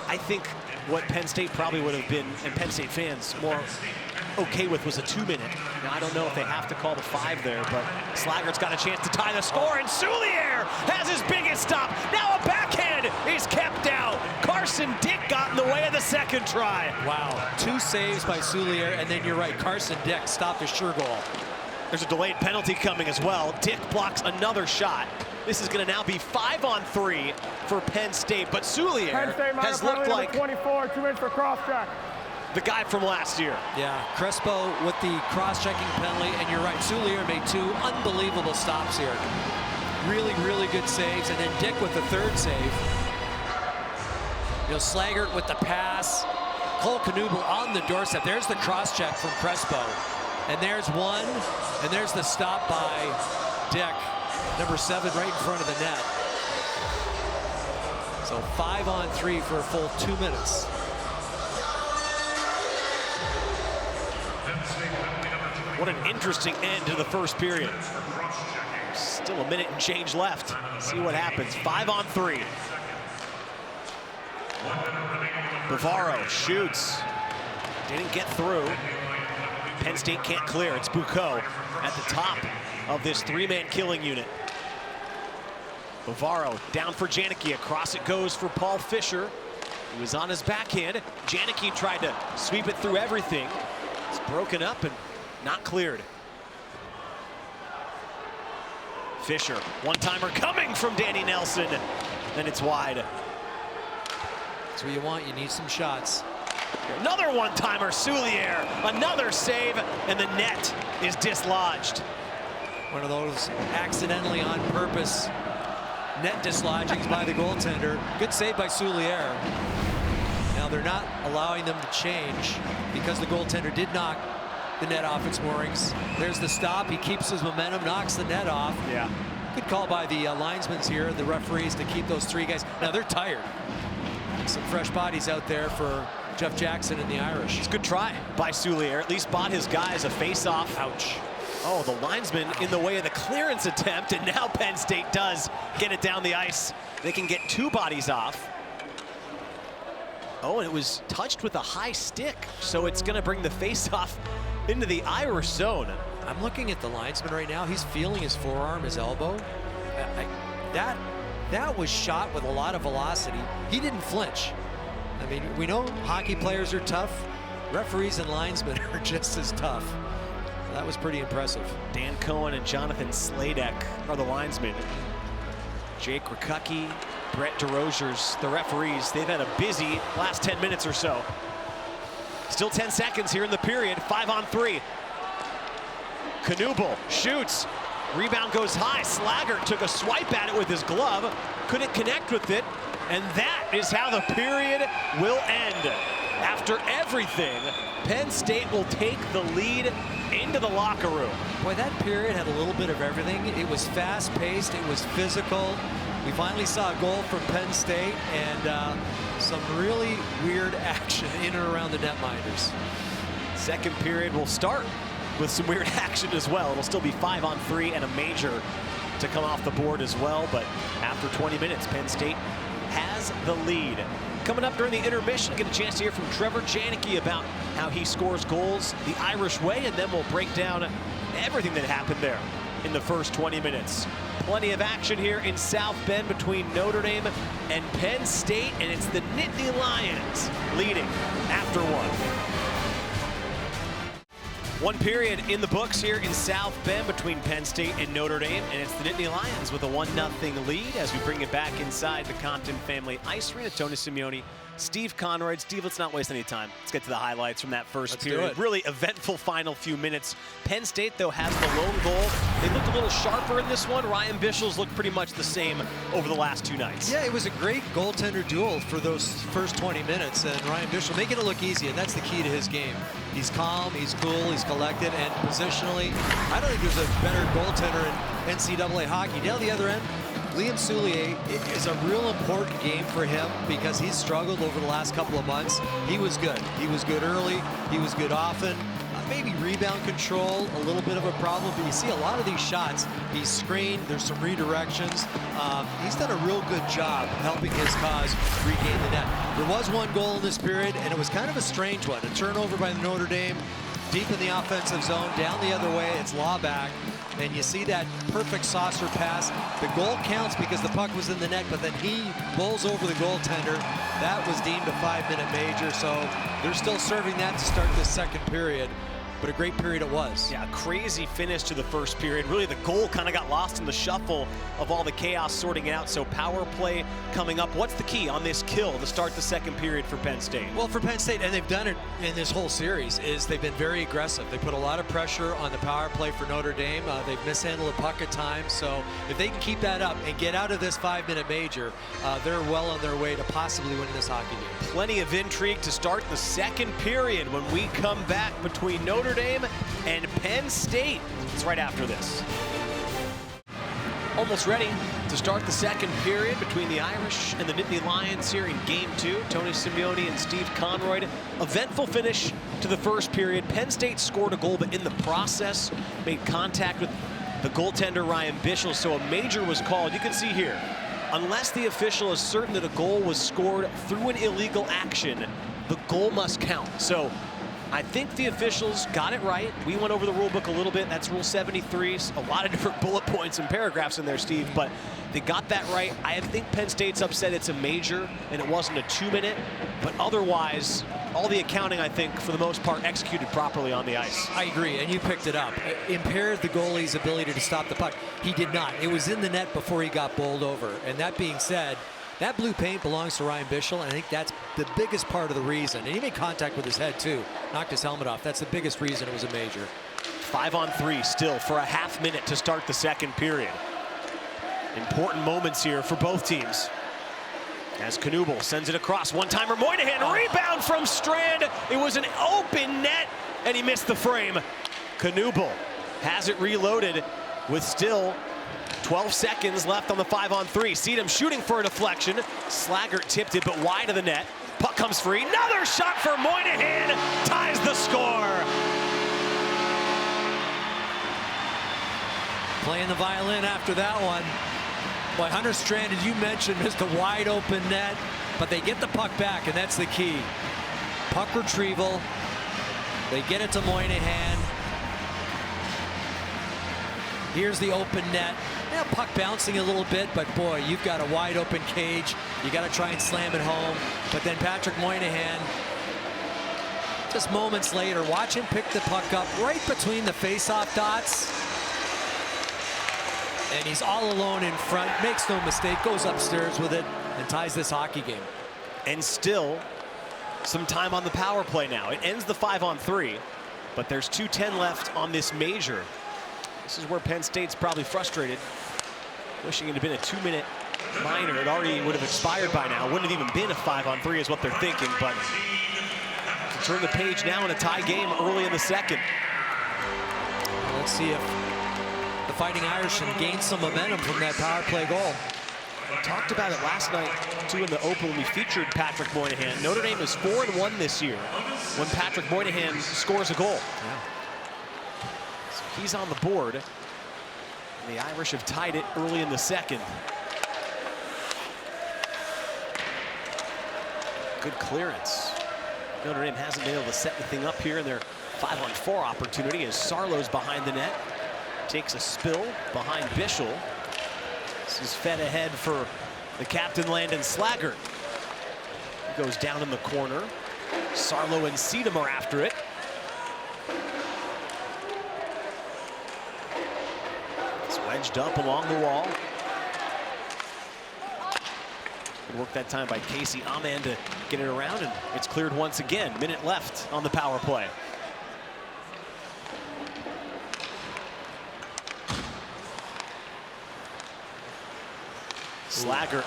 I think what Penn State probably would have been, and Penn State fans, more okay with was a 2-minute. Now, I don't know if they have to call the 5 there, but Slaggert's got a chance to tie the score, and Soulier has his biggest stop. Now a backhand is kept out. Carson Dick got in the way of the second try. Wow, 2 saves by Soulier, and then you're right, Carson Dick stopped a sure goal. There's a delayed penalty coming as well. Dick blocks another shot. This is going to now be 5-on-3 for Penn State, but Soulier has looked like 24, 2 in for cross-check. The guy from last year. Yeah, Crespo with the cross-checking penalty, and you're right, Soulier made 2 unbelievable stops here. Really, really good saves, and then Dick with the 3rd save. You know, Slaggert with the pass. Cole Knuble on the doorstep. There's the cross-check from Crespo. And there's one, and there's the stop by Dick, number 7, right in front of the net. So 5-on-3 for a full 2 minutes. What an interesting end to the first period. Still a minute and change left. See what happens. 5-on-3. Bavaro shoots. Didn't get through. Penn State can't clear. It's Bucco at the top of this 3-man killing unit. Bavaro down for Janicki. Across it goes for Paul Fisher. He was on his backhand. Janicki tried to sweep it through everything. It's broken up and not cleared. Fisher, one-timer coming from Danny Nelson. Then it's wide. That's what you want. You need some shots. Another one-timer, Soulier. Another save, and the net is dislodged. One of those accidentally on purpose net dislodgings by the goaltender. Good save by Soulier. Now they're not allowing them to change because the goaltender did knock the net off its moorings. There's the stop. He keeps his momentum, knocks the net off. Yeah. Good call by the linesmen here, the referees, to keep those three guys. Now they're tired. Some fresh bodies out there for Jeff Jackson and the Irish. It's a good try by Soulier. At least bought his guys a face-off. Ouch. Oh, the linesman in the way of the clearance attempt, and now Penn State does get it down the ice. They can get two bodies off. Oh, and it was touched with a high stick, so it's going to bring the face-off into the Irish zone. I'm looking at the linesman right now. He's feeling his forearm, his elbow. That was shot with a lot of velocity. He didn't flinch. I mean, we know hockey players are tough. Referees and linesmen are just as tough. That was pretty impressive. Dan Cohen and Jonathan Slaggert are the linesmen. Jake Rikucki, Brett DeRozier's the referees. They've had a busy last 10 minutes or so. Still 10 seconds here in the period. 5-on-3. Knuble shoots. Rebound goes high. Slaggert took a swipe at it with his glove. Couldn't connect with it. And that is how the period will end. After everything, Penn State will take the lead into the locker room. Boy, that period had a little bit of everything. It was fast-paced. It was physical. We finally saw a goal from Penn State and some really weird action in and around the netminders. Second period will start with some weird action as well. It'll still be 5-on-3 and a major to come off the board as well. But after 20 minutes, Penn State has the lead. Coming up during the intermission, get a chance to hear from Trevor Janicki about how he scores goals the Irish way, and then we'll break down everything that happened there in the first 20 minutes. Plenty of action here in South Bend between Notre Dame and Penn State, and it's the Nittany Lions leading after one. One period in the books here in South Bend between Penn State and Notre Dame, and it's the Nittany Lions with a 1-0 lead as we bring it back inside the Compton Family Ice Arena. Tony Simeone, Steve Conroy. Steve, let's not waste any time. Let's get to the highlights from that first period. Really eventful final few minutes. Penn State, though, has the lone goal. They looked a little sharper in this one. Ryan Bischel's looked pretty much the same over the last two nights. Yeah, it was a great goaltender duel for those first 20 minutes, and Ryan Bischel making it look easy, and that's the key to his game. He's calm, he's cool, he's collected, and positionally, I don't think there's a better goaltender in NCAA hockey. Down the other end, Liam Soulier is a real important game for him because he's struggled over the last couple of months. He was good. He was good early. He was good often. Maybe rebound control, a little bit of a problem, but you see a lot of these shots. He's screened. There's some redirections. He's done a real good job helping his cause regain the net. There was one goal in this period, and it was kind of a strange one. A turnover by Notre Dame, deep in the offensive zone, down the other way. It's Laubach. And you see that perfect saucer pass. The goal counts because the puck was in the net, but then he bowls over the goaltender. That was deemed a 5-minute major, so they're still serving that to start this second period. But a great period it was. Yeah, a crazy finish to the first period. Really, the goal kind of got lost in the shuffle of all the chaos sorting it out. So power play coming up. What's the key on this kill to start the second period for Penn State? Well, for Penn State, and they've done it in this whole series, is they've been very aggressive. They put a lot of pressure on the power play for Notre Dame. They've mishandled the puck at times. So if they can keep that up and get out of this 5-minute major, they're well on their way to possibly winning this hockey game. Plenty of intrigue to start the second period when we come back between Notre Dame and Penn State. It's right after this. Almost ready to start the second period between the Irish and the Nittany Lions here in Game 2. Tony Simeone and Steve Conroy. Eventful finish to the first period. Penn State scored a goal, but in the process made contact with the goaltender Ryan Bischel, so a major was called. You can see here, unless the official is certain that a goal was scored through an illegal action, the goal must count. So I think the officials got it right. We went over the rule book a little bit. That's Rule 73. A lot of different bullet points and paragraphs in there, Steve, but they got that right. I think Penn State's upset it's a major and it wasn't a 2-minute, but otherwise, all the accounting, I think, for the most part, executed properly on the ice. I agree, and you picked it up. It impaired the goalie's ability to stop the puck. He did not. It was in the net before he got bowled over. And that being said, that blue paint belongs to Ryan Bischel, and I think that's the biggest part of the reason. And he made contact with his head, too. Knocked his helmet off. That's the biggest reason it was a major. 5-on-3 still for a half minute to start the second period. Important moments here for both teams. As Knuble sends it across, one-timer Moynihan, rebound from Strand. It was an open net, and he missed the frame. Knuble has it reloaded with still 12 seconds left on the 5-on-3. Seedham shooting for a deflection. Slaggert tipped it, but wide of the net. Puck comes free. Another shot for Moynihan. Ties the score. Playing the violin after that one. Boy, Hunter Strand, as you mentioned, missed a wide open net, but they get the puck back, and that's the key. Puck retrieval. They get it to Moynihan. Here's the open net. Yeah, puck bouncing a little bit, but boy, you've got a wide open cage. You got to try and slam it home. But then Patrick Moynihan, just moments later, watch him pick the puck up right between the face-off dots. And he's all alone in front, makes no mistake, goes upstairs with it, and ties this hockey game. And still some time on the power play now. It ends the 5-on-3, but there's 2:10 left on this major. This is where Penn State's probably frustrated, wishing it had been a 2-minute minor. It already would have expired by now. Wouldn't have even been a 5-on-3 is what they're thinking, but to turn the page now in a tie game early in the second. Let's see if the Fighting Irish can gain some momentum from that power play goal. We talked about it last night, too, in the open when we featured Patrick Moynihan. Notre Dame is 4-1 this year when Patrick Moynihan scores a goal. Yeah. So he's on the board. And the Irish have tied it early in the second. Good clearance. Notre Dame hasn't been able to set anything up here in their 5-on-4 opportunity as Sarlo's behind the net. Takes a spill behind Bischel. This is fed ahead for the captain, Landon Slaggert. He goes down in the corner. Sarlo and Seedham are after it. It's wedged up along the wall. Good work that time by Casey Aman to get it around, and it's cleared once again. Minute left on the power play. Slaggert,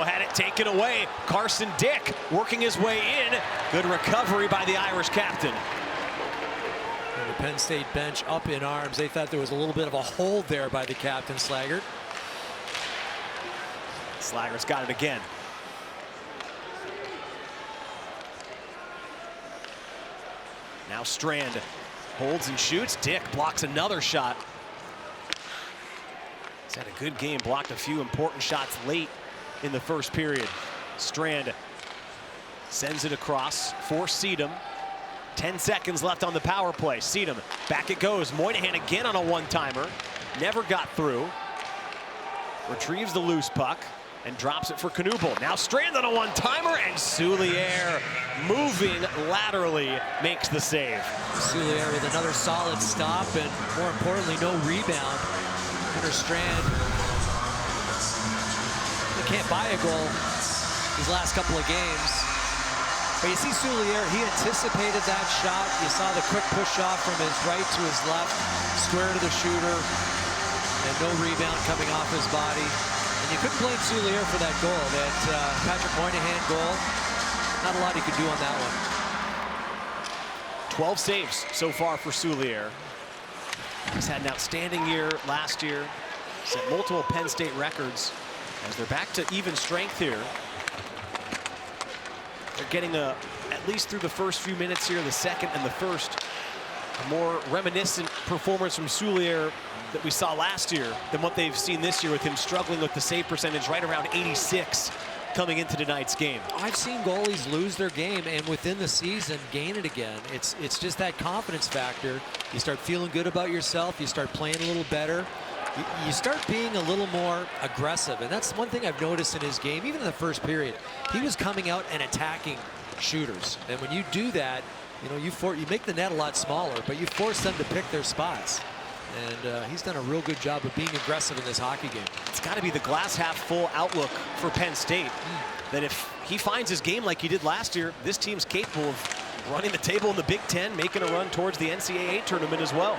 had it taken away. Carson Dick working his way in. Good recovery by the Irish captain. And the Penn State bench up in arms. They thought there was a little bit of a hold there by the captain, Slaggert. Slaggert's got it again. Now Strand holds and shoots. Dick blocks another shot. He's had a good game, blocked a few important shots late in the first period. Strand sends it across for Seedham. 10 seconds left on the power play. Seedham, back it goes. Moynihan again on a one-timer. Never got through. Retrieves the loose puck and drops it for Knuble. Now Strand on a one-timer, and Soulière moving laterally makes the save. Soulière with another solid stop, and more importantly, no rebound. Hunter Strand, he can't buy a goal these last couple of games. But you see Soulière, he anticipated that shot. You saw the quick push off from his right to his left, square to the shooter, and no rebound coming off his body. And you couldn't blame Soulière for that goal. That Patrick Moynihan goal, not a lot he could do on that one. 12 saves so far for Soulière. He's had an outstanding year last year, set multiple Penn State records as they're back to even strength here. They're getting at least through the first few minutes here, the second and the first, a more reminiscent performance from Soulière that we saw last year than what they've seen this year, with him struggling with the save percentage right around 86. coming into tonight's game. I've seen goalies lose their game and within the season gain it again. It's just that confidence factor. You start feeling good about yourself. You start playing a little better. You start being a little more aggressive, and that's one thing I've noticed in his game. Even in the first period, he was coming out and attacking shooters. And when you do that, you know, you make the net a lot smaller, but you force them to pick their spots. And he's done a real good job of being aggressive in this hockey game. It's got to be the glass half full outlook for Penn State. That if he finds his game like he did last year, this team's capable of running the table in the Big Ten, making a run towards the NCAA tournament as well.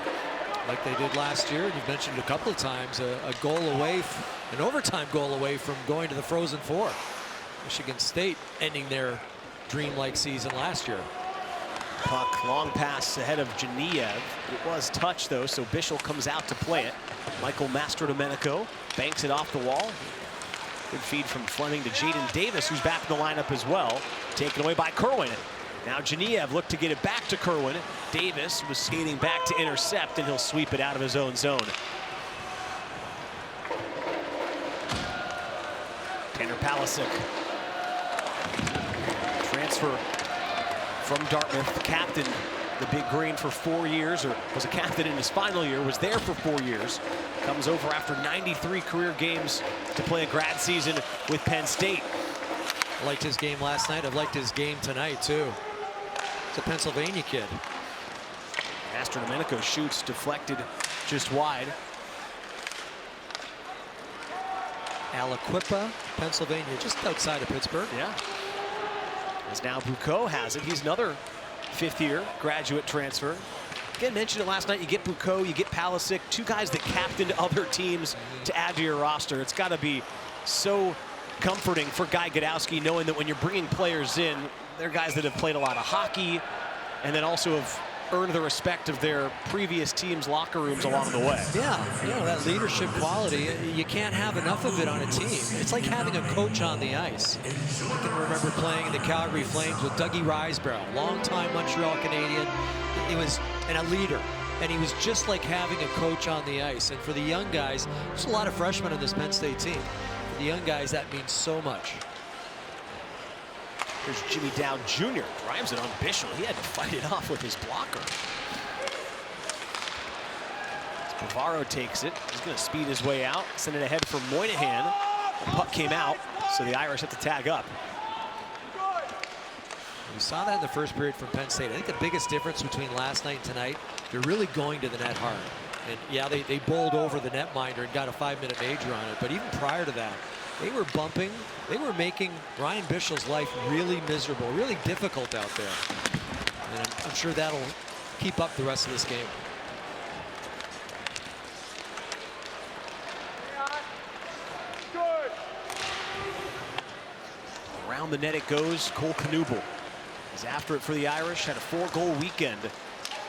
Like they did last year, and you've mentioned it a couple of times, a goal away, an overtime goal away from going to the Frozen Four. Michigan State ending their dreamlike season last year. Puck, long pass ahead of Geniev. It was touched though, so Bischel comes out to play it. Michael Mastrodomenico banks it off the wall. Good feed from Fleming to Jaden Davis, who's back in the lineup as well. Taken away by Kerwin. Now Geniev looked to get it back to Kerwin. Davis was skating back to intercept, and he'll sweep it out of his own zone. Tanner Palisic. Transfer from Dartmouth, captain the Big Green for 4 years, or was a captain in his final year, was there for 4 years. Comes over after 93 career games to play a grad season with Penn State. I liked his game last night. I've liked his game tonight too. It's a Pennsylvania kid. Mastrodomenico shoots deflected just wide. Aliquippa, Pennsylvania, just outside of Pittsburgh. Yeah. As now Bucco has it. He's another fifth-year graduate transfer. Again, mentioned it last night. You get Bucco, you get Palisic, two guys that captained other teams to add to your roster. It's got to be so comforting for Guy Godowski knowing that when you're bringing players in, they're guys that have played a lot of hockey and then also have earned the respect of their previous team's locker rooms along the way. Yeah, you know, that leadership quality, you can't have enough of it on a team. It's like having a coach on the ice. I can remember playing in the Calgary Flames with Dougie Riseborough, longtime Montreal Canadian. He was a leader, and he was just like having a coach on the ice. And for the young guys, there's a lot of freshmen on this Penn State team. For the young guys, that means so much. Here's Jimmy Dowd Jr. drives it on Bischel. He had to fight it off with his blocker. Bavaro takes it. He's going to speed his way out. Send it ahead for Moynihan. The puck came out, so the Irish have to tag up. We saw that in the first period from Penn State. I think the biggest difference between last night and tonight, they're really going to the net hard. And yeah, they bowled over the netminder and got a 5-minute major on it. But even prior to that, they were bumping. They were making Ryan Bischel's life really miserable, really difficult out there. And I'm sure that'll keep up the rest of this game. Around the net it goes. Cole Knuble is after it for the Irish. Had a 4-goal weekend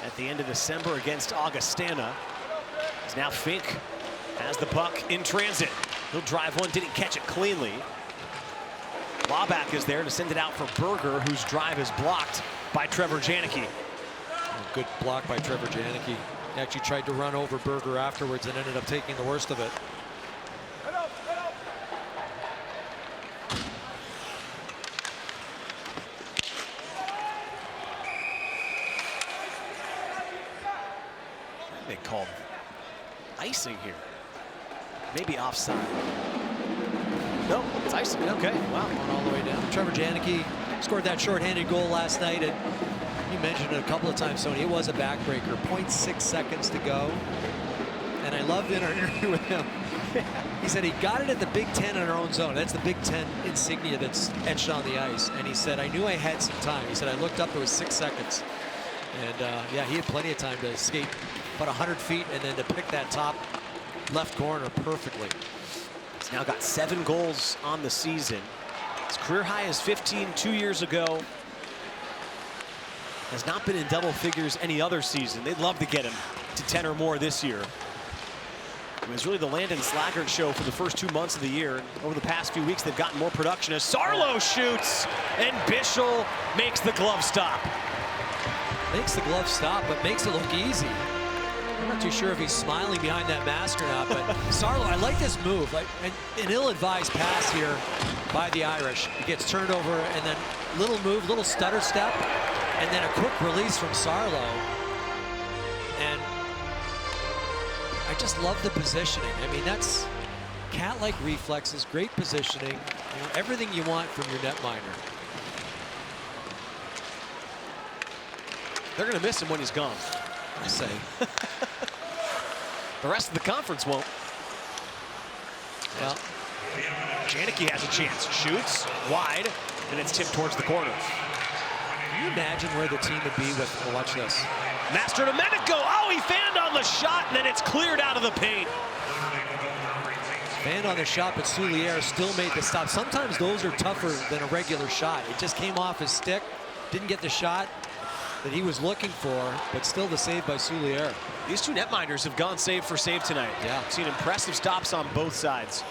at the end of December against Augustana. As now Fink has the puck in transit. He'll drive one, didn't catch it cleanly. Laback is there to send it out for Berger, whose drive is blocked by Trevor Janicki. Good block by Trevor Janicki. He actually tried to run over Berger afterwards and ended up taking the worst of it. They called icing here. Maybe offside. No, it's icing. Okay, wow. Going all the way down. Trevor Janicki scored that shorthanded goal last night, and you mentioned it a couple of times, Tony. It was a backbreaker. 0.6 seconds to go. And I loved in our interview with him. He said he got it at the Big Ten in our own zone. That's the Big Ten insignia that's etched on the ice. And he said, I knew I had some time. He said, I looked up, it was 6 seconds. And yeah, he had plenty of time to skate about 100 feet and then to pick that top left corner perfectly. He's now got 7 goals on the season. His career high is 15 2 years ago. Has not been in double figures any other season. They'd love to get him to 10 or more this year. It was really the Landon Slaggert show for the first 2 months of the year. Over the past few weeks, they've gotten more production as Sarlo shoots and Bischel makes the glove stop. Makes the glove stop, but makes it look easy. I'm not too sure if he's smiling behind that mask or not, but Sarlo, I like this move. Like an ill-advised pass here by the Irish. He gets turned over, and then little move, little stutter step, and then a quick release from Sarlo. And I just love the positioning. I mean, that's cat-like reflexes, great positioning, you know, everything you want from your netminder. They're going to miss him when he's gone, I say. The rest of the conference won't. Well, Janicki has a chance. Shoots wide, and it's tipped towards the corner. can you imagine where the team would be with, well, watch this. Master Domenico, oh, he fanned on the shot, and then it's cleared out of the paint. Fanned on the shot, but Soulier still made the stop. Sometimes those are tougher than a regular shot. It just came off his stick, didn't get the shot that he was looking for, but still the save by Soulier. These two netminders have gone save for save tonight. Yeah. Seen impressive stops on both sides.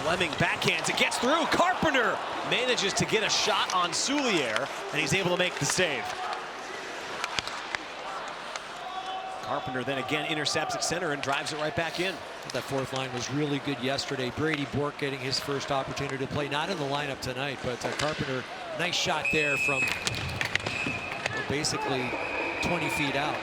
Fleming backhands, it gets through. Carpenter manages to get a shot on Soulier, and he's able to make the save. Carpenter then again intercepts at center and drives it right back in. That fourth line was really good yesterday. Brady Bork getting his first opportunity to play, not in the lineup tonight, but Carpenter, nice shot there from basically 20 feet out.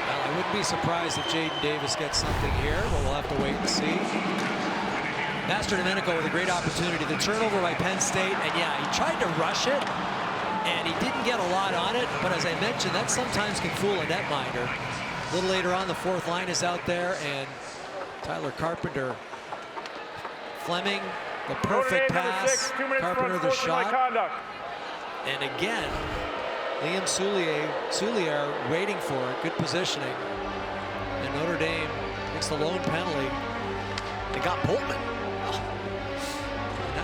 Well, I wouldn't be surprised if Jaden Davis gets something here, but we'll have to wait and see. Master Domenico with a great opportunity. The turnover by Penn State, and yeah, he tried to rush it, and he didn't get a lot on it, but as I mentioned, that sometimes can fool a netminder. A little later on, the fourth line is out there, and Tyler Carpenter, Fleming, the perfect pass, Carpenter the shot, and again, Liam Soulier waiting for it, good positioning, and Notre Dame takes the lone penalty. They got Boltman.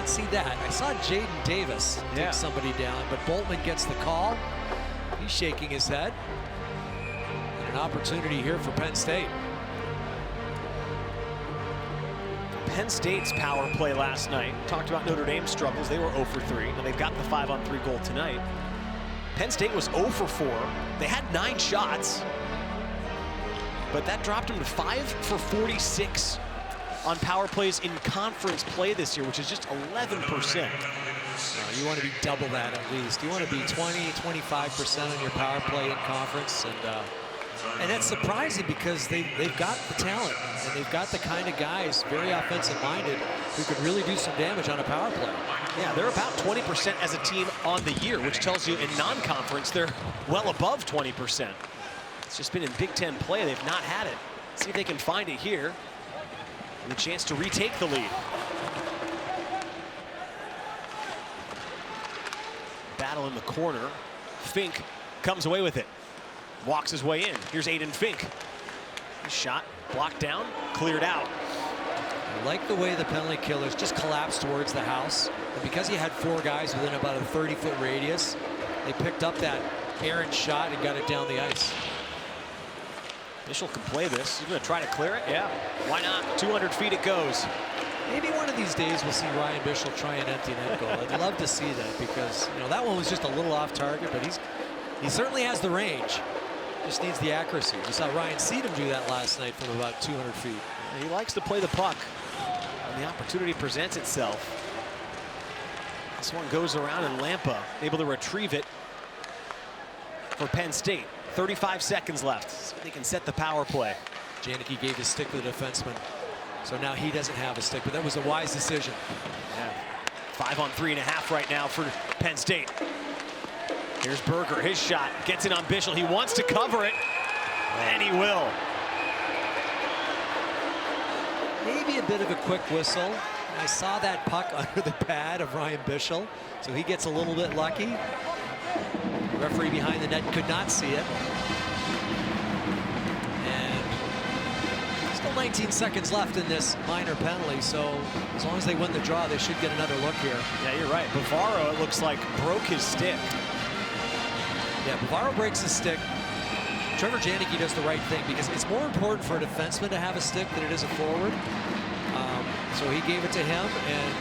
See that. I saw Jaden Davis take somebody down, but Boltman gets the call. He's shaking his head. And an opportunity here for Penn State. Penn State's power play last night. Talked about Notre Dame's struggles. They were 0 for 3. Now they've got the 5-on-3 goal tonight. Penn State was 0 for 4. They had 9 shots, but that dropped them to 5 for 46. On power plays in conference play this year, which is just 11%. You want to be double that at least. You want to be 20-25% on your power play in conference, and that's surprising because they've got the talent and they've got the kind of guys, very offensive-minded, who could really do some damage on a power play. Yeah, they're about 20% as a team on the year, which tells you in non-conference they're well above 20%. It's just been in Big Ten play, they've not had it. See if they can find it here. And a chance to retake the lead. Battle in the corner. Fink comes away with it. Walks his way in. Here's Aiden Fink. His shot blocked down, cleared out. I like the way the penalty killers just collapsed towards the house. And because he had 4 guys within about a 30-foot radius, they picked up that errant shot and got it down the ice. Bishel can play this. He's going to try to clear it. Yeah, why not? 200 feet it goes. Maybe one of these days we'll see Ryan Bishel try an empty net goal. I'd love to see that because, you know, that one was just a little off target, but he certainly has the range. Just needs the accuracy. We saw Ryan Seedham do that last night from about 200 feet. He likes to play the puck when the opportunity presents itself. This one goes around and Lampa able to retrieve it for Penn State. 35 seconds left. So they can set the power play. Janicki gave his stick to the defenseman. So now he doesn't have a stick, but that was a wise decision. Yeah. 5-on-3.5 right now for Penn State. Here's Berger, his shot. Gets it on Bishel. He wants to cover it, and he will. Maybe a bit of a quick whistle. I saw that puck under the pad of Ryan Bishel, so he gets a little bit lucky. The referee behind the net could not see it. And still 19 seconds left in this minor penalty, so as long as they win the draw, they should get another look here. Yeah, you're right. Bavaro, it looks like, broke his stick. Yeah, Bavaro breaks his stick. Trevor Janicki does the right thing because it's more important for a defenseman to have a stick than it is a forward. So he gave it to him, and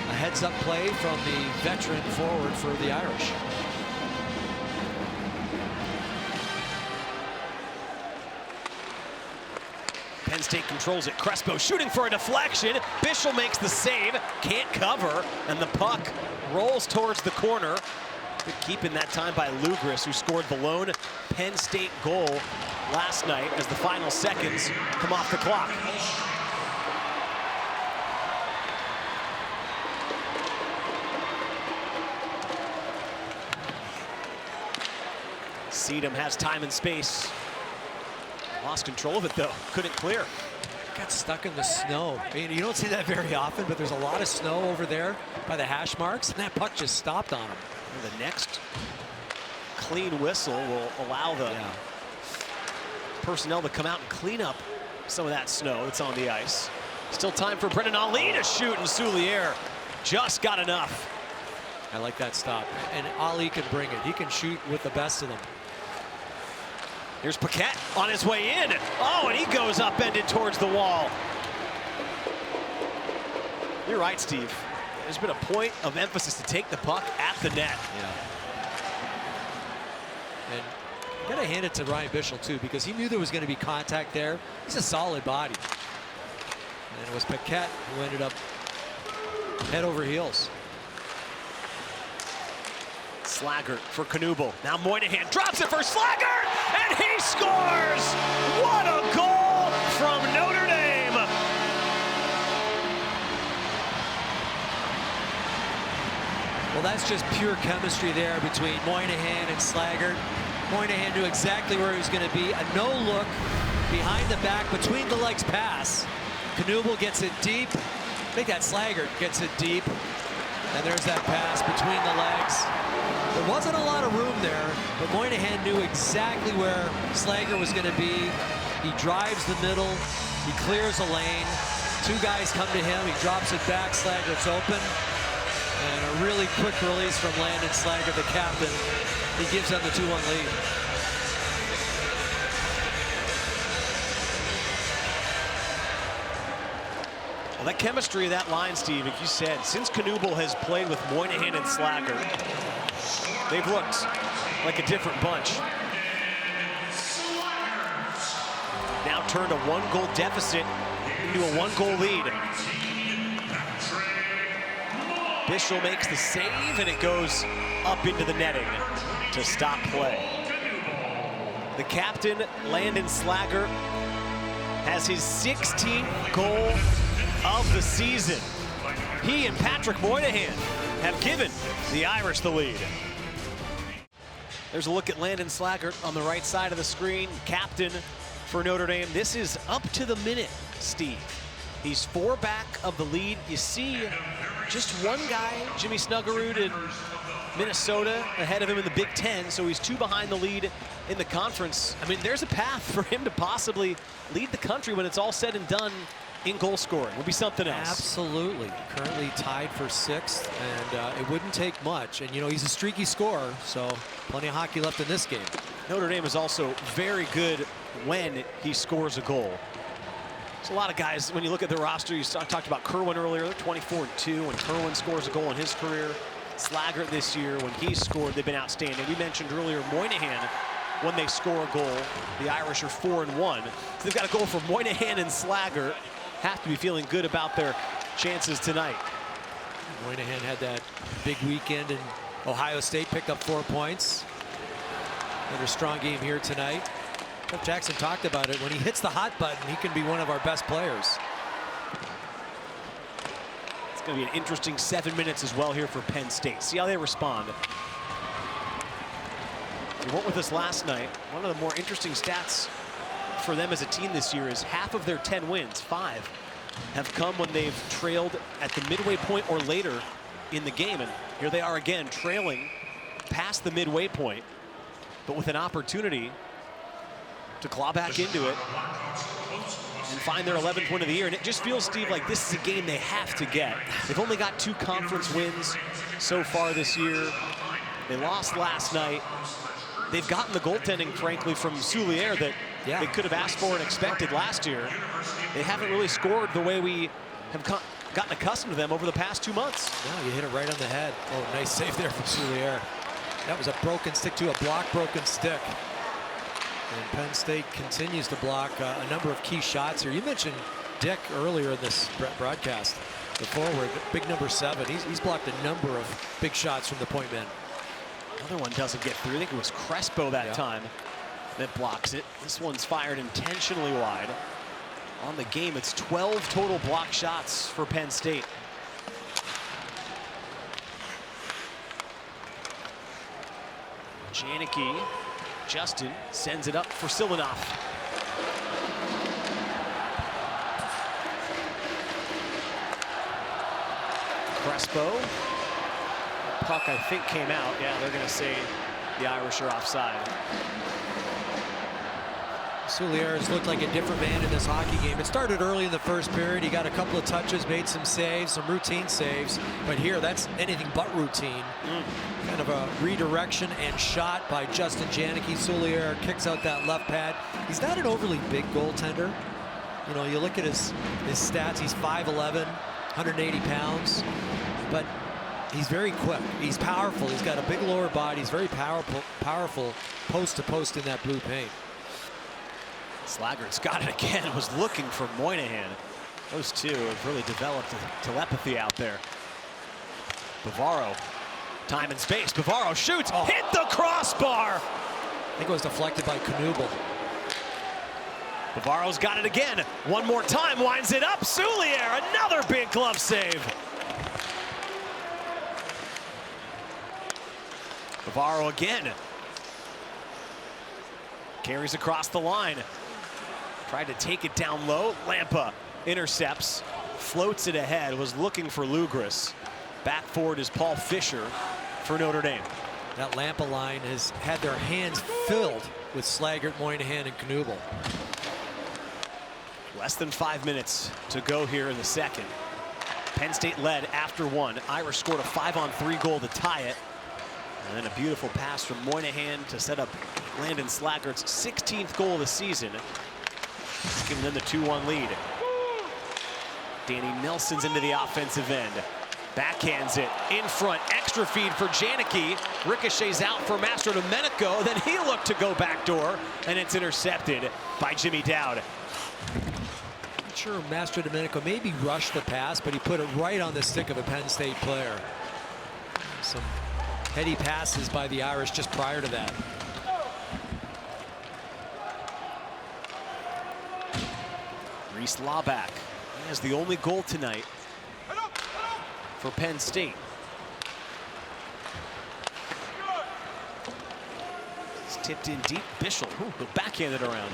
a heads-up play from the veteran forward for the Irish. Penn State controls it. Crespo shooting for a deflection. Bischel makes the save, can't cover, and the puck rolls towards the corner. Good keeping that time by Lugris, who scored the lone Penn State goal last night as the final seconds come off the clock. Sedum has time and space. Lost control of it though, couldn't clear. Got stuck in the snow. I mean, you don't see that very often, but there's a lot of snow over there by the hash marks, and that puck just stopped on him. And the next clean whistle will allow the personnel to come out and clean up some of that snow that's on the ice. Still time for Brendan Ali to shoot, and Soulier just got enough. I like that stop. And Ali can bring it. He can shoot with the best of them. Here's Paquette on his way in. Oh, and he goes upended towards the wall. You're right, Steve. There's been a point of emphasis to take the puck at the net. Yeah. And you gotta hand it to Ryan Bischel too, because he knew there was going to be contact there. He's a solid body. And it was Paquette who ended up head over heels. Slaggert for Knuble. Now Moynihan drops it for Slaggert, and he scores! What a goal from Notre Dame! Well, that's just pure chemistry there between Moynihan and Slaggert. Moynihan knew exactly where he was going to be. A no-look behind the back, between the legs pass. Knuble gets it deep. I think that Slaggert gets it deep. And there's that pass between the legs. There wasn't a lot of room there, but Moynihan knew exactly where Slaggert was going to be. He drives the middle. He clears a lane. Two guys come to him. He drops it back. Slaggert's open. And a really quick release from Landon Slaggert, the captain. He gives them the 2-1 lead. Well, that chemistry of that line, Steve, like you said, since Knuble has played with Moynihan and Slaggert, they've looked like a different bunch. Now turned a 1-goal deficit into a 1-goal lead. Bischel makes the save, and it goes up into the netting to stop play. The captain, Landon Slaggert, has his 16th goal of the season. He and Patrick Moynihan have given the Irish the lead. There's a look at Landon Slaggert on the right side of the screen, captain for Notre Dame. This is up to the minute, Steve. He's 4 back of the lead. You see just one guy, Jimmy Snuggerud in Minnesota, ahead of him in the Big Ten, so he's 2 behind the lead in the conference. I mean, there's a path for him to possibly lead the country when it's all said and done in goal scoring. Would be something else. Absolutely. Currently tied for 6th, and it wouldn't take much. And, you know, he's a streaky scorer, so plenty of hockey left in this game. Notre Dame is also very good when he scores a goal. There's a lot of guys, when you look at the roster, you talked about Kerwin earlier, they're 24-2 when Kerwin scores a goal in his career. Slaggert this year, when he's scored, they've been outstanding. We mentioned earlier Moynihan, when they score a goal, the Irish are 4-1. So they've got a goal for Moynihan and Slaggert. Have to be feeling good about their chances tonight. Moynihan had that big weekend, and Ohio State picked up 4 points. Another strong game here tonight. Jeff Jackson talked about it. When he hits the hot button, he can be one of our best players. It's going to be an interesting 7 minutes as well here for Penn State. See how they respond. You weren't with us last night. One of the more interesting stats for them as a team this year is half of their 10 wins, 5, have come when they've trailed at the midway point or later in the game. And here they are again, trailing past the midway point, but with an opportunity to claw back into it and find their 11th win of the year. And it just feels, Steve, like this is a game they have to get. They've only got 2 conference wins so far this year. They lost last night. They've gotten the goaltending, frankly, from Soulier that they could have asked for and expected last year. They haven't really scored the way we have gotten accustomed to them over the past 2 months. No, you hit it right on the head. Oh, nice save there from Soulier. That was a broken stick to a block broken stick. And Penn State continues to block a number of key shots here. You mentioned Dick earlier in this broadcast. The forward, big number 7. He's blocked a number of big shots from the point man. Another one doesn't get through. I think it was Crespo that time that blocks it. This one's fired intentionally wide. On the game, it's 12 total block shots for Penn State. Janicki, Justin sends it up for Silanoff. Crespo. Puck, I think, came out. Yeah, they're going to say the Irish are offside. Slaggert has looked like a different man in this hockey game. It started early in the first period. He got a couple of touches, made some saves, some routine saves. But here, that's anything but routine. Kind of a redirection and shot by Justin Janicki. Slaggert kicks out that left pad. He's not an overly big goaltender. You know, you look at his stats. He's 5'11", 180 pounds. But he's very quick. He's powerful. He's got a big lower body. He's very powerful post to post in that blue paint. Slaggert's got it again. Was looking for Moynihan. Those two have really developed telepathy out there. Bavaro, time and space. Bavaro shoots, hit the crossbar. I think it was deflected by Knuble. Bavaro's got it again. One more time, winds it up. Slaggert, another big glove save. Bavaro again. Carries across the line. Tried to take it down low. Lampa intercepts, floats it ahead, was looking for Lugris. Back forward is Paul Fisher for Notre Dame. That Lampa line has had their hands filled with Slaggert, Moynihan, and Knuble. Less than 5 minutes to go here in the second. Penn State led after one. Irish scored a 5-on-3 goal to tie it. And then a beautiful pass from Moynihan to set up Landon Slaggert's 16th goal of the season. He's giving them the 2-1 lead. Danny Nelson's into the offensive end. Backhands it in front. Extra feed for Janicki. Ricochets out for Mastro Domenico. Then he looked to go backdoor, and it's intercepted by Jimmy Dowd. Not sure Mastro Domenico maybe rushed the pass, but he put it right on the stick of a Penn State player. Some heady passes by the Irish just prior to that. Reese Laback has the only goal tonight for Penn State. It's tipped in deep. Bischel, who backhanded around.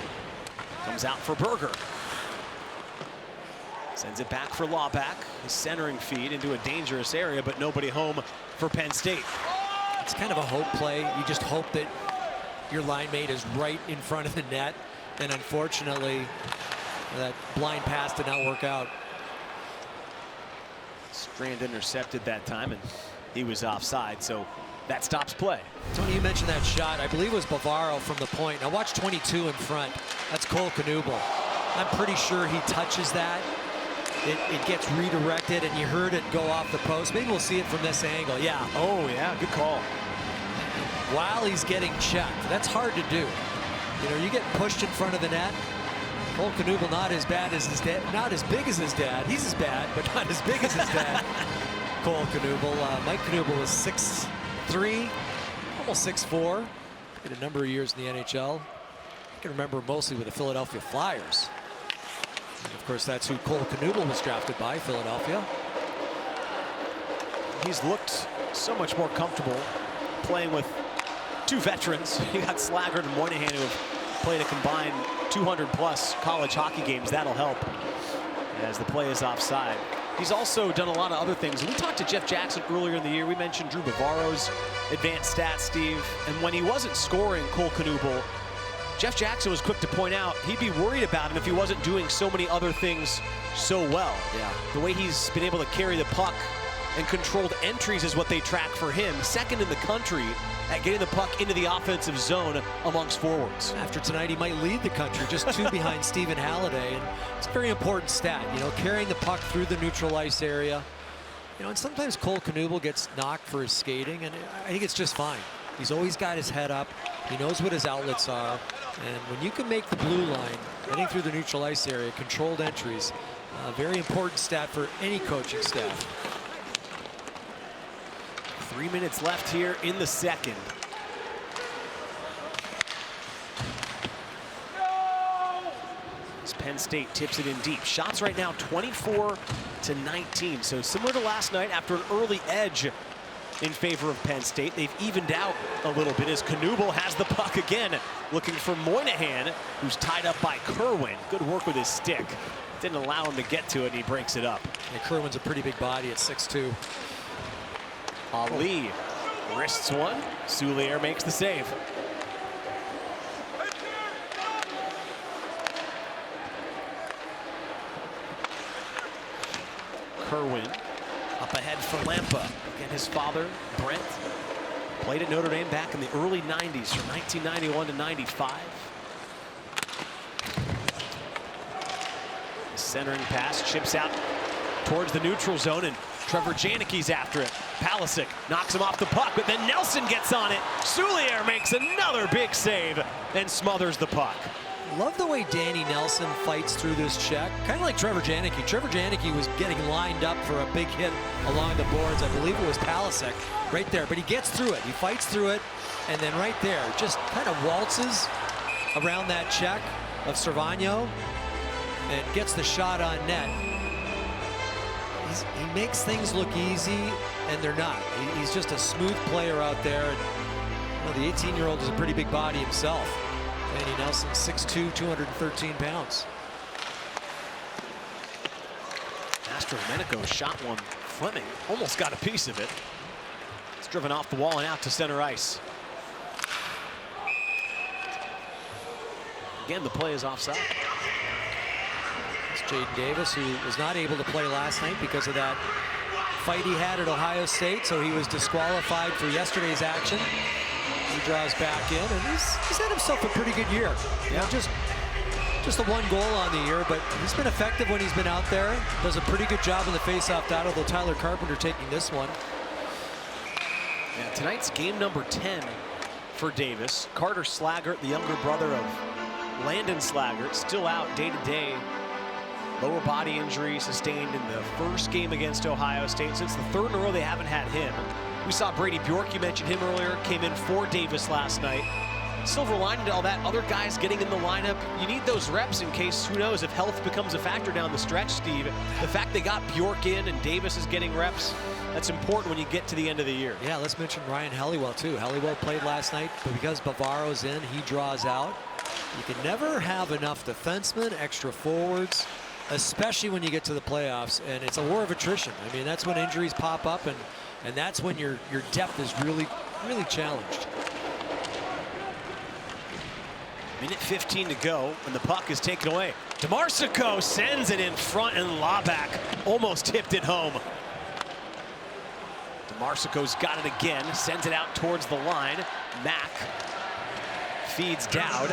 Comes out for Berger. Sends it back for Laback. His centering feed into a dangerous area, but nobody home for Penn State. It's kind of a hope play. You just hope that your line mate is right in front of the net. And unfortunately, that blind pass did not work out. Strand intercepted that time, and he was offside, so that stops play. Tony, you mentioned that shot. I believe it was Bavaro from the point. Now watch 22 in front. That's Cole Knuble. I'm pretty sure he touches that. It gets redirected, and you heard it go off the post. Maybe we'll see it from this angle. Yeah. Oh, yeah, good call. While he's getting checked. That's hard to do. You know, you get pushed in front of the net. Cole Knuble not as bad as his dad, not as big as his dad. He's as bad, but not as big as his dad. Cole Knuble. Mike Knuble was 6'3", almost 6'4". Did a number of years in the NHL. I can remember mostly with the Philadelphia Flyers. And of course, that's who Cole Knuble was drafted by, Philadelphia. He's looked so much more comfortable playing with two veterans. You got Slaggert and Moynihan, who have played a combined 200+ college hockey games. That'll help as the play is offside. He's also done a lot of other things. We talked to Jeff Jackson earlier in the year. We mentioned Drew Bavaro's advanced stats, Steve. And when he wasn't scoring Cole Knuble, Jeff Jackson was quick to point out he'd be worried about him if he wasn't doing so many other things so well. Yeah. The way he's been able to carry the puck and controlled entries is what they track for him. Second in the country at getting the puck into the offensive zone amongst forwards. After tonight, he might lead the country, just 2 behind Stephen Halliday. And it's a very important stat, you know, carrying the puck through the neutral ice area. You know, and sometimes Cole Knuble gets knocked for his skating, and I think it's just fine. He's always got his head up. He knows what his outlets are. And when you can make the blue line, heading through the neutral ice area, controlled entries, a very important stat for any coaching staff. 3 minutes left here in the second. As Penn State tips it in deep. Shots right now 24-19. So similar to last night, after an early edge in favor of Penn State, they've evened out a little bit as Knuble has the puck again, looking for Moynihan, who's tied up by Kerwin. Good work with his stick. Didn't allow him to get to it, and he breaks it up. Yeah, Kerwin's a pretty big body at 6'2". Ali wrists one. Soulier makes the save. Kerwin up ahead for Lampa. Again, his father, Brent, played at Notre Dame back in the early 90s from 1991 to 95. The centering pass chips out towards the neutral zone, and Trevor Janicki's after it. Palisic knocks him off the puck, but then Nelson gets on it. Soulier makes another big save and smothers the puck. Love the way Danny Nelson fights through this check. Kind of like Trevor Janicki. Trevor Janicki was getting lined up for a big hit along the boards. I believe it was Palisic right there, but he gets through it. He fights through it, and then right there, just kind of waltzes around that check of Cervagno and gets the shot on net. He makes things look easy, and they're not. He's just a smooth player out there. And, the 18-year-old is a pretty big body himself. Danny Nelson, 6'2", 213 pounds. Astro-Domenico shot one. Fleming almost got a piece of it. It's driven off the wall and out to center ice. Again, the play is offside. It's Jaden Davis, who was not able to play last night because of that fight he had at Ohio State, so he was disqualified for yesterday's action. He draws back in, and he's had himself a pretty good year. You know, just the one goal on the year, but he's been effective when he's been out there. Does a pretty good job in the faceoff battle, though Tyler Carpenter taking this one. Yeah, tonight's game number 10 for Davis. Carter Slaggert, the younger brother of Landon Slaggert, still out day-to-day. Lower body injury sustained in the first game against Ohio State. Since the third in a row, they haven't had him. We saw Brady Bjork, you mentioned him earlier, came in for Davis last night. Silver lining to all that, other guys getting in the lineup. You need those reps in case, who knows, if health becomes a factor down the stretch, Steve. The fact they got Bjork in and Davis is getting reps, that's important when you get to the end of the year. Yeah, let's mention Ryan Helliwell, too. Helliwell played last night, but because Bavaro's in, he draws out. You can never have enough defensemen, extra forwards, especially when you get to the playoffs, and it's a war of attrition. I mean, that's when injuries pop up, and that's when your depth is really challenged. Minute 15 to go, and the puck is taken away. DeMarsico sends it in front, and Laback almost tipped it home. DeMarsico's got it again, sends it out towards the line. Mack feeds Dowd.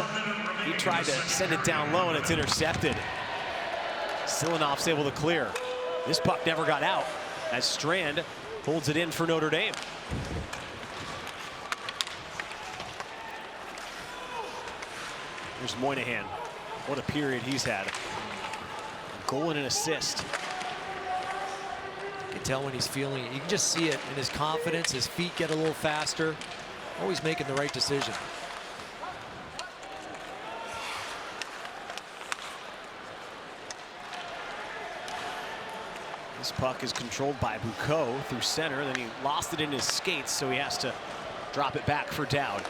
He tried to send it down low, and it's intercepted. Silinov's able to clear. This puck never got out as Strand holds it in for Notre Dame. Here's Moynihan. What a period he's had. A goal and an assist. You can tell when he's feeling it. You can just see it in his confidence. His feet get a little faster. Always making the right decision. This puck is controlled by Bucco through center. Then he lost it in his skates, so he has to drop it back for Dowd.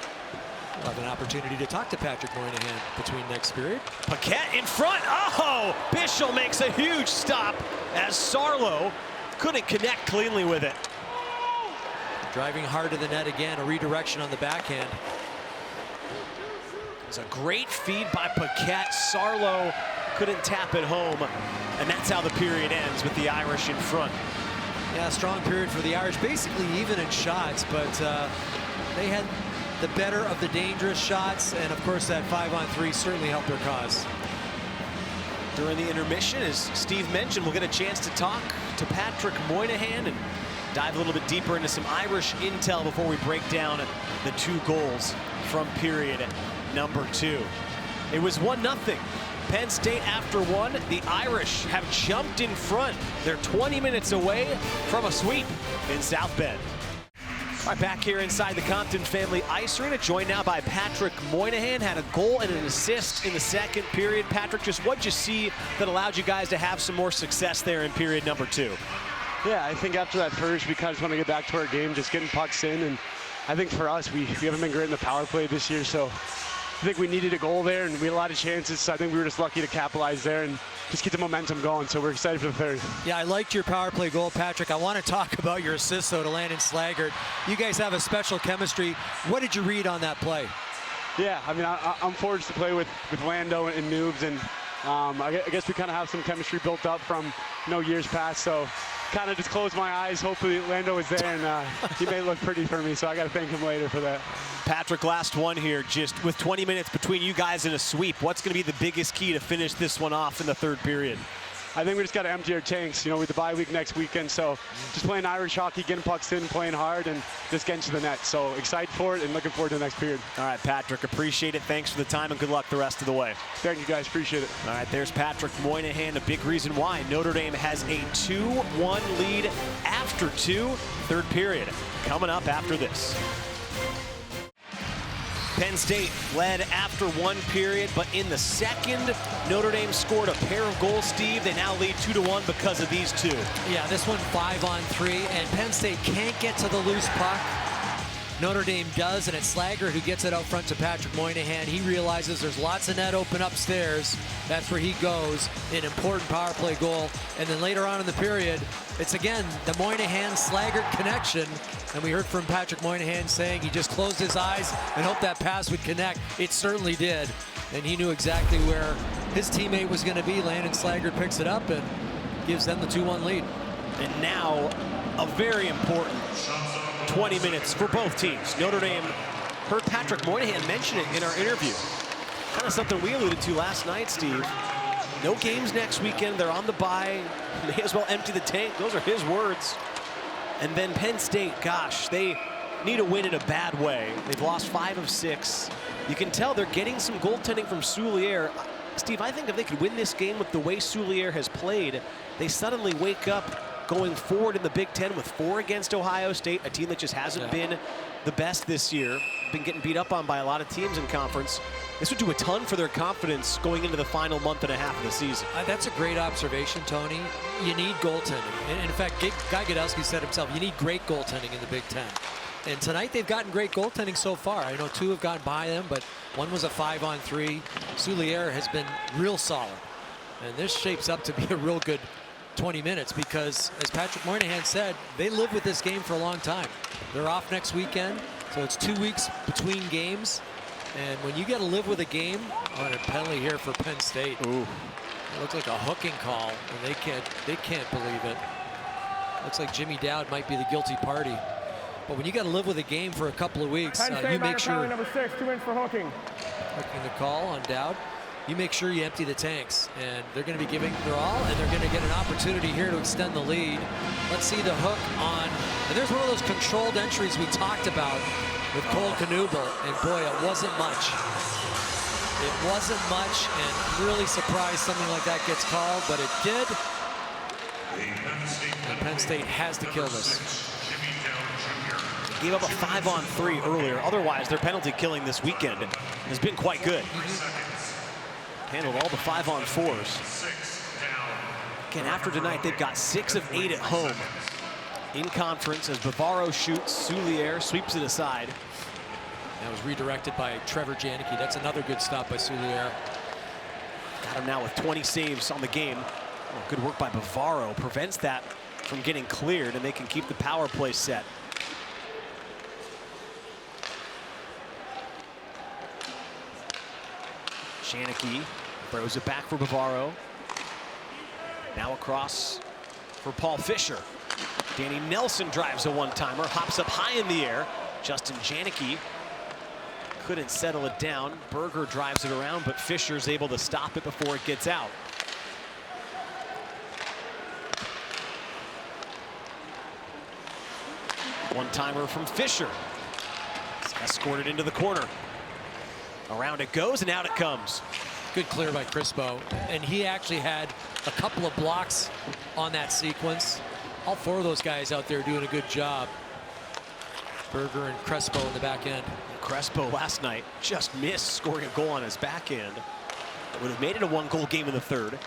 We'll have an opportunity to talk to Patrick Moynihan between next period. Paquette in front. Oh! Bischel makes a huge stop as Sarlo couldn't connect cleanly with it. Driving hard to the net again, a redirection on the backhand. It's a great feed by Paquette. Sarlo couldn't tap it home, and that's how the period ends with the Irish in front. Yeah, strong period for the Irish, basically even in shots, but they had the better of the dangerous shots, and of course that 5-on-3 certainly helped their cause. During the intermission, as Steve mentioned, we'll get a chance to talk to Patrick Moynihan and dive a little bit deeper into some Irish intel before we break down the two goals from period number 2. It was 1-0. Penn State after 1. The Irish have jumped in front. They're 20 minutes away from a sweep in South Bend. All right, back here inside the Compton Family Ice Arena, joined now by Patrick Moynihan. Had a goal and an assist in the second period. Patrick, just what'd you see that allowed you guys to have some more success there in period number 2? Yeah, I think after that first, we kind of just want to get back to our game, just getting pucks in. And I think for us, we haven't been great in the power play this year, so I think we needed a goal there, and we had a lot of chances. So I think we were just lucky to capitalize there and just get the momentum going. So we're excited for the third. Yeah, I liked your power play goal, Patrick. I want to talk about your assist, though, to Landon Slaggert. You guys have a special chemistry. What did you read on that play? Yeah, I mean, I'm fortunate to play with Lando and Noobs, and I guess we kind of have some chemistry built up from years past. So kind of just closed my eyes. Hopefully Lando was there, and he made it look pretty for me. So I got to thank him later for that. Patrick, last one here, just with 20 minutes between you guys in a sweep. What's going to be the biggest key to finish this one off in the third period? I think we just got to empty our tanks, with the bye week next weekend. So just playing Irish hockey, getting pucks in, playing hard, and just getting to the net. So excited for it and looking forward to the next period. All right, Patrick, appreciate it. Thanks for the time and good luck the rest of the way. Thank you, guys. Appreciate it. All right, there's Patrick Moynihan, a big reason why Notre Dame has a 2-1 lead after 2. Third period coming up after this. Penn State led after 1 period, but in the second, Notre Dame scored a pair of goals, Steve. They now lead 2-1 because of these 2. Yeah, this one 5-on-3, and Penn State can't get to the loose puck. Notre Dame does, and it's Slaggert who gets it out front to Patrick Moynihan. He realizes there's lots of net open upstairs. That's where he goes. An important power play goal. And then later on in the period, it's again the Moynihan-Slaggert connection. And we heard from Patrick Moynihan saying he just closed his eyes and hoped that pass would connect. It certainly did. And he knew exactly where his teammate was going to be. Landon Slaggert picks it up and gives them the 2-1 lead. And now a very important 20 minutes for both teams. Notre Dame heard Patrick Moynihan mention it in our interview. Kind of something we alluded to last night, Steve. No games next weekend. They're on the bye. May as well empty the tank. Those are his words. And then Penn State, gosh, they need a win in a bad way. They've lost 5 of 6. You can tell they're getting some goaltending from Soulier. Steve, I think if they could win this game with the way Soulier has played, they suddenly wake up going forward in the Big Ten with 4 against Ohio State, a team that just hasn't been the best this year, been getting beat up on by a lot of teams in conference. This would do a ton for their confidence going into the final month and a half of the season. That's a great observation, Tony. You need goaltending. And in fact, Guy Godowski said himself, you need great goaltending in the Big Ten. And tonight they've gotten great goaltending so far. I know 2 have gotten by them, but one was a 5-on-3. Soulier has been real solid. And this shapes up to be a real good 20 minutes because, as Patrick Moynihan said, they live with this game for a long time. They're off next weekend, so it's 2 weeks between games. And when you get to live with a game, on a penalty here for Penn State. Ooh. It looks like a hooking call, and they can't believe it. Looks like Jimmy Dowd might be the guilty party. But when you got to live with a game for a couple of weeks, you make sure. Number 6, 2 minutes for hooking. Hooking the call on Dowd. You make sure you empty the tanks, and they're going to be giving their all, and they're going to get an opportunity here to extend the lead. Let's see the hook on, and there's one of those controlled entries we talked about with Cole Knuble, and boy, it wasn't much. It wasn't much, and really surprised something like that gets called, but it did. And Penn State has to kill this. Gave up a 5-on-3 earlier. Otherwise, their penalty killing this weekend has been quite good. Handled all the 5-on-4s. Again, after tonight, they've got 6 of 8 at home in conference as Bavaro shoots. Soulier sweeps it aside. That was redirected by Trevor Janicki. That's another good stop by Soulier. Got him now with 20 saves on the game. Oh, good work by Bavaro. Prevents that from getting cleared, and they can keep the power play set. Janicki throws it back for Bavaro. Now across for Paul Fisher. Danny Nelson drives a one-timer, hops up high in the air. Justin Janicki couldn't settle it down. Berger drives it around, but Fisher's able to stop it before it gets out. One-timer from Fisher. It's escorted into the corner. Around it goes and out it comes. Good clear by Crispo, and he actually had a couple of blocks on that sequence. All four of those guys out there doing a good job. Berger and Crespo in the back end. Crespo last night just missed scoring a goal on his back end. That would have made it a one-goal game in the third.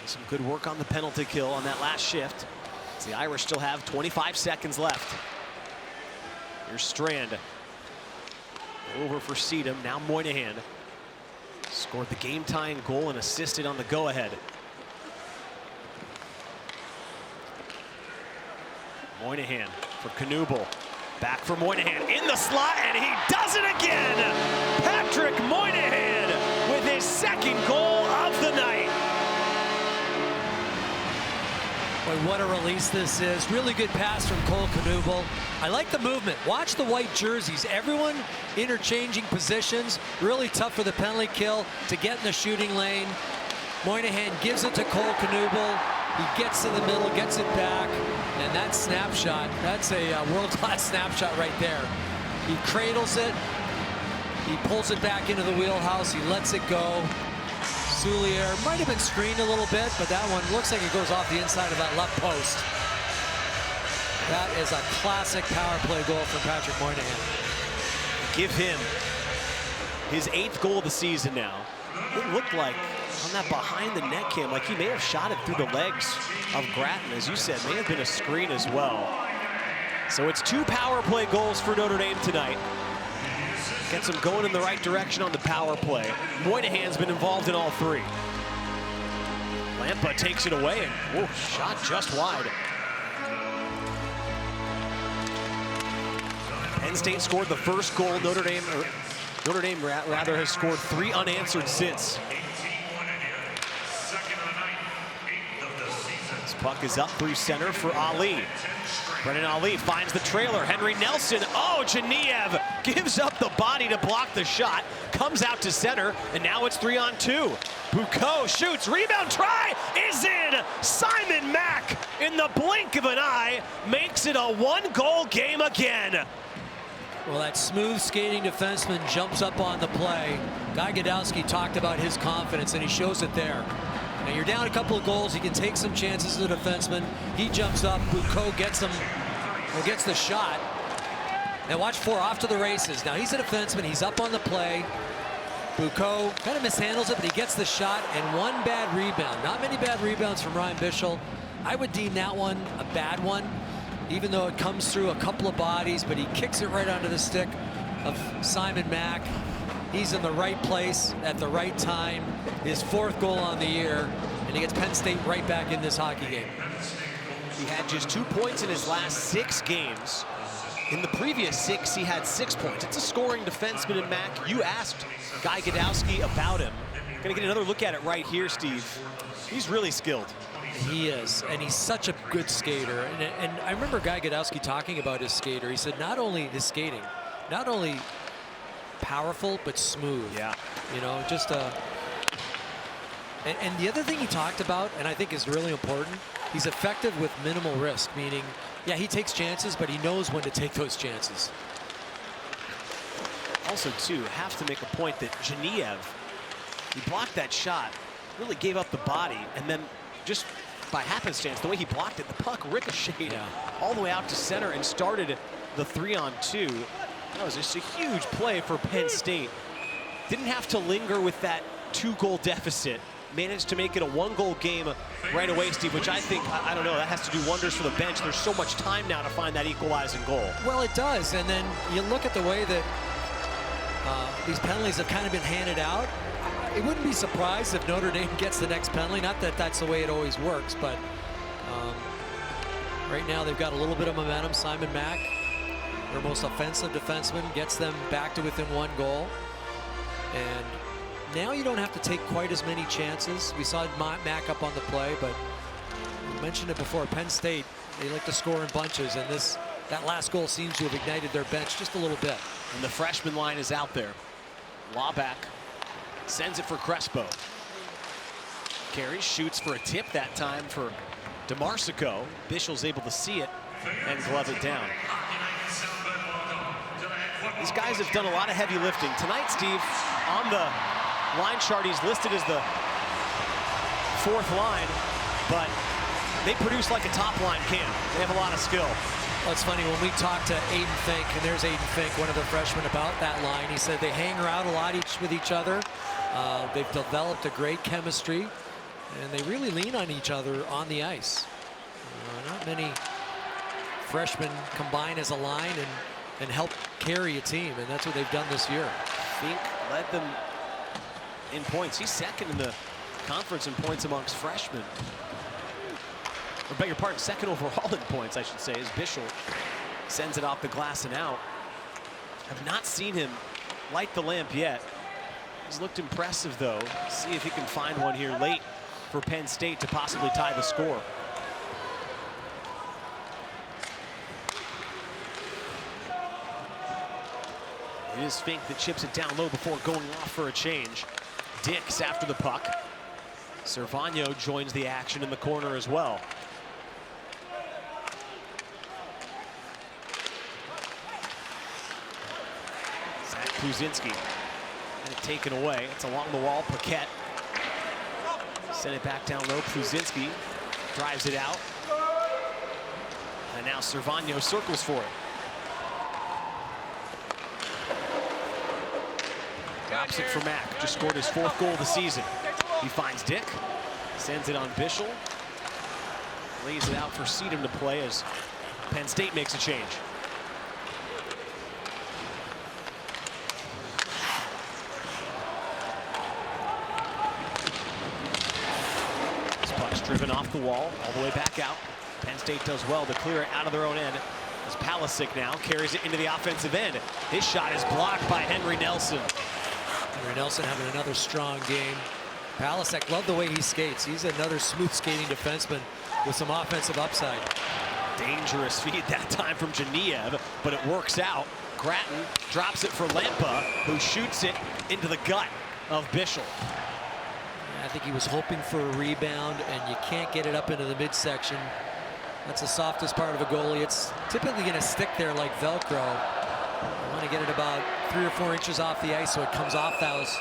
Some good work on the penalty kill on that last shift. As the Irish still have 25 seconds left. Here's Strand. Over for Sedum, now Moynihan. Scored the game-tying goal and assisted on the go-ahead. Moynihan for Knuble. Back for Moynihan in the slot, and he does it again! Patrick Moynihan with his second goal of the night. Boy, what a release this is. Really good pass from Cole Knuble. I like the movement. Watch the white jerseys. Everyone interchanging positions. Really tough for the penalty kill to get in the shooting lane. Moynihan gives it to Cole Knuble. He gets to the middle, gets it back, and that snapshot, that's a world-class snapshot right there. He cradles it, he pulls it back into the wheelhouse, he lets it go. Soulier might have been screened a little bit, but that one looks like it goes off the inside of that left post. That is a classic power play goal from Patrick Moynihan. Give him his 8th goal of the season now. It looked like on that behind the net cam, like he may have shot it through the legs of Grattan, as you said, may have been a screen as well. So it's 2 power play goals for Notre Dame tonight. Gets them going in the right direction on the power play. Moynihan's been involved in all 3. Lampa takes it away and whoa, shot just wide. Penn State scored the first goal. Notre Dame rather has scored 3 unanswered since. This puck is up through center for Ali. Brennan Ali finds the trailer. Henry Nelson, oh, Geniev gives up the body to block the shot. Comes out to center, and now it's 3-on-2. Bucco shoots, rebound try is in! Simon Mack, in the blink of an eye, makes it a 1-goal game again. Well, that smooth skating defenseman jumps up on the play. Guy Gadowski talked about his confidence, and he shows it there. Now you're down a couple of goals, he can take some chances as a defenseman. He jumps up, Bucco gets him, or gets the shot. Now watch 4 off to the races. Now he's a defenseman, he's up on the play. Bucco kind of mishandles it, but he gets the shot, and 1 bad rebound. Not many bad rebounds from Ryan Bischel. I would deem that one a bad one, even though it comes through a couple of bodies, but he kicks it right onto the stick of Simon Mack. He's in the right place at the right time. His 4th goal on the year, and he gets Penn State right back in this hockey game. He had just 2 points in his last 6 games. In the previous 6, he had 6 points. It's a scoring defenseman in Mack. You asked Guy Gadowski about him. Gonna get another look at it right here, Steve. He's really skilled. He is, and he's such a good skater. And I remember Guy Gadowski talking about his skater. He said not only his skating, not only powerful, but smooth. Yeah. You know, just a... And the other thing he talked about, and I think is really important, he's effective with minimal risk, meaning, yeah, he takes chances, but he knows when to take those chances. Also, too, have to make a point that Geniev, he blocked that shot, really gave up the body, and then just by happenstance, the way he blocked it, the puck ricocheted all the way out to center and started the 3-on-2. That was just a huge play for Penn State. Didn't have to linger with that 2-goal deficit. Managed to make it a 1-goal game right away, Steve, which I think, I don't know, that has to do wonders for the bench. There's so much time now to find that equalizing goal. Well, it does, and then you look at the way that these penalties have kind of been handed out. It wouldn't be surprised if Notre Dame gets the next penalty. Not that that's the way it always works, but right now they've got a little bit of momentum. Simon Mack, their most offensive defenseman, gets them back to within 1 goal. And now you don't have to take quite as many chances. We saw Mack up on the play, but we mentioned it before. Penn State, they like to score in bunches, and that last goal seems to have ignited their bench just a little bit. And the freshman line is out there. Laback sends it for Crespo. Carries, shoots for a tip that time for DeMarsico. Bischel's able to see it and glove it down. These guys have done a lot of heavy lifting. Tonight, Steve, on the line chart, he's listed as the 4th line, but they produce like a top line can. They have a lot of skill. Well, it's funny, when we talked to Aiden Fink, and there's Aiden Fink, one of the freshmen, about that line, he said they hang around a lot with each other. They've developed a great chemistry, and they really lean on each other on the ice. Not many freshmen combine as a line and help carry a team, and that's what they've done this year. Fink led them in points. He's second in the conference in points amongst freshmen. Or beg your pardon, second overall in points, I should say, as Bischel sends it off the glass and out. I've not seen him light the lamp yet. He's looked impressive, though. See if he can find one here late for Penn State to possibly tie the score. It is Fink that chips it down low before going off for a change. Dix after the puck. Servagno joins the action in the corner as well. Zach Kluzinski. And it taken away. It's along the wall. Paquette. Send it back down low. Kluzinski drives it out. And now Servagno circles for it. Drops it for Mack. Just scored his 4th goal of the season. He finds Dick. Sends it on Bischel. Lays it out for Seedham to play as Penn State makes a change. This puck's driven off the wall, all the way back out. Penn State does well to clear it out of their own end. As Palisic now carries it into the offensive end. His shot is blocked by Henry Nelson. Henry Nelson having another strong game. Palisic, love the way he skates. He's another smooth skating defenseman with some offensive upside. Dangerous feed that time from Geniev, but it works out. Gratton drops it for Lampa, who shoots it into the gut of Bischel. I think he was hoping for a rebound, and you can't get it up into the midsection. That's the softest part of a goalie. It's typically going to stick there like Velcro. You want to get it about 3 or 4 inches off the ice so it comes off those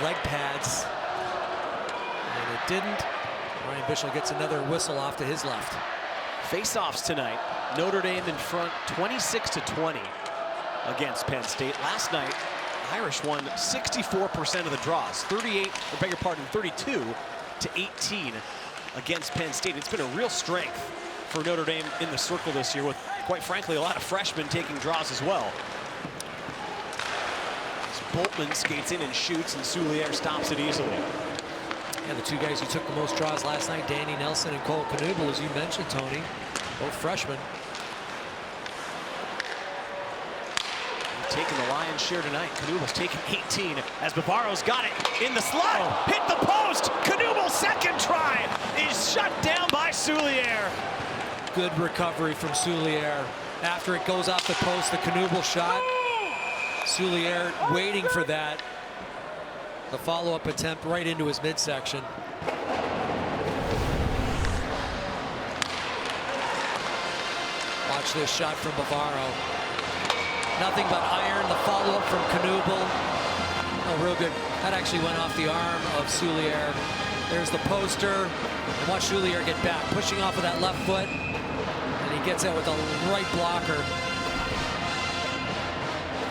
leg pads. And it didn't. Ryan Bischel gets another whistle off to his left. Face-offs tonight. Notre Dame in front 26-20 against Penn State. Last night, Irish won 64% of the draws. 32-18 against Penn State. It's been a real strength for Notre Dame in the circle this year, with, quite frankly, a lot of freshmen taking draws as well. As Boltman skates in and shoots, and Soulier stops it easily. Yeah, the 2 guys who took the most draws last night, Danny Nelson and Cole Knuble, as you mentioned, Tony, both freshmen. Taking the lion's share tonight. Knuble's taking 18 as Bavaro's got it in the slot. Hit the post. Knuble's second try is shut down by Soulier. Good recovery from Soulier. After it goes off the post, the Knuble shot. Soulier waiting for that. The follow-up attempt right into his midsection. Watch this shot from Bavaro. Nothing but iron. The follow-up from Knuble. Oh, real good. That actually went off the arm of Soulier. There's the poster. And watch Soulier get back, pushing off of that left foot. And he gets it with a right blocker.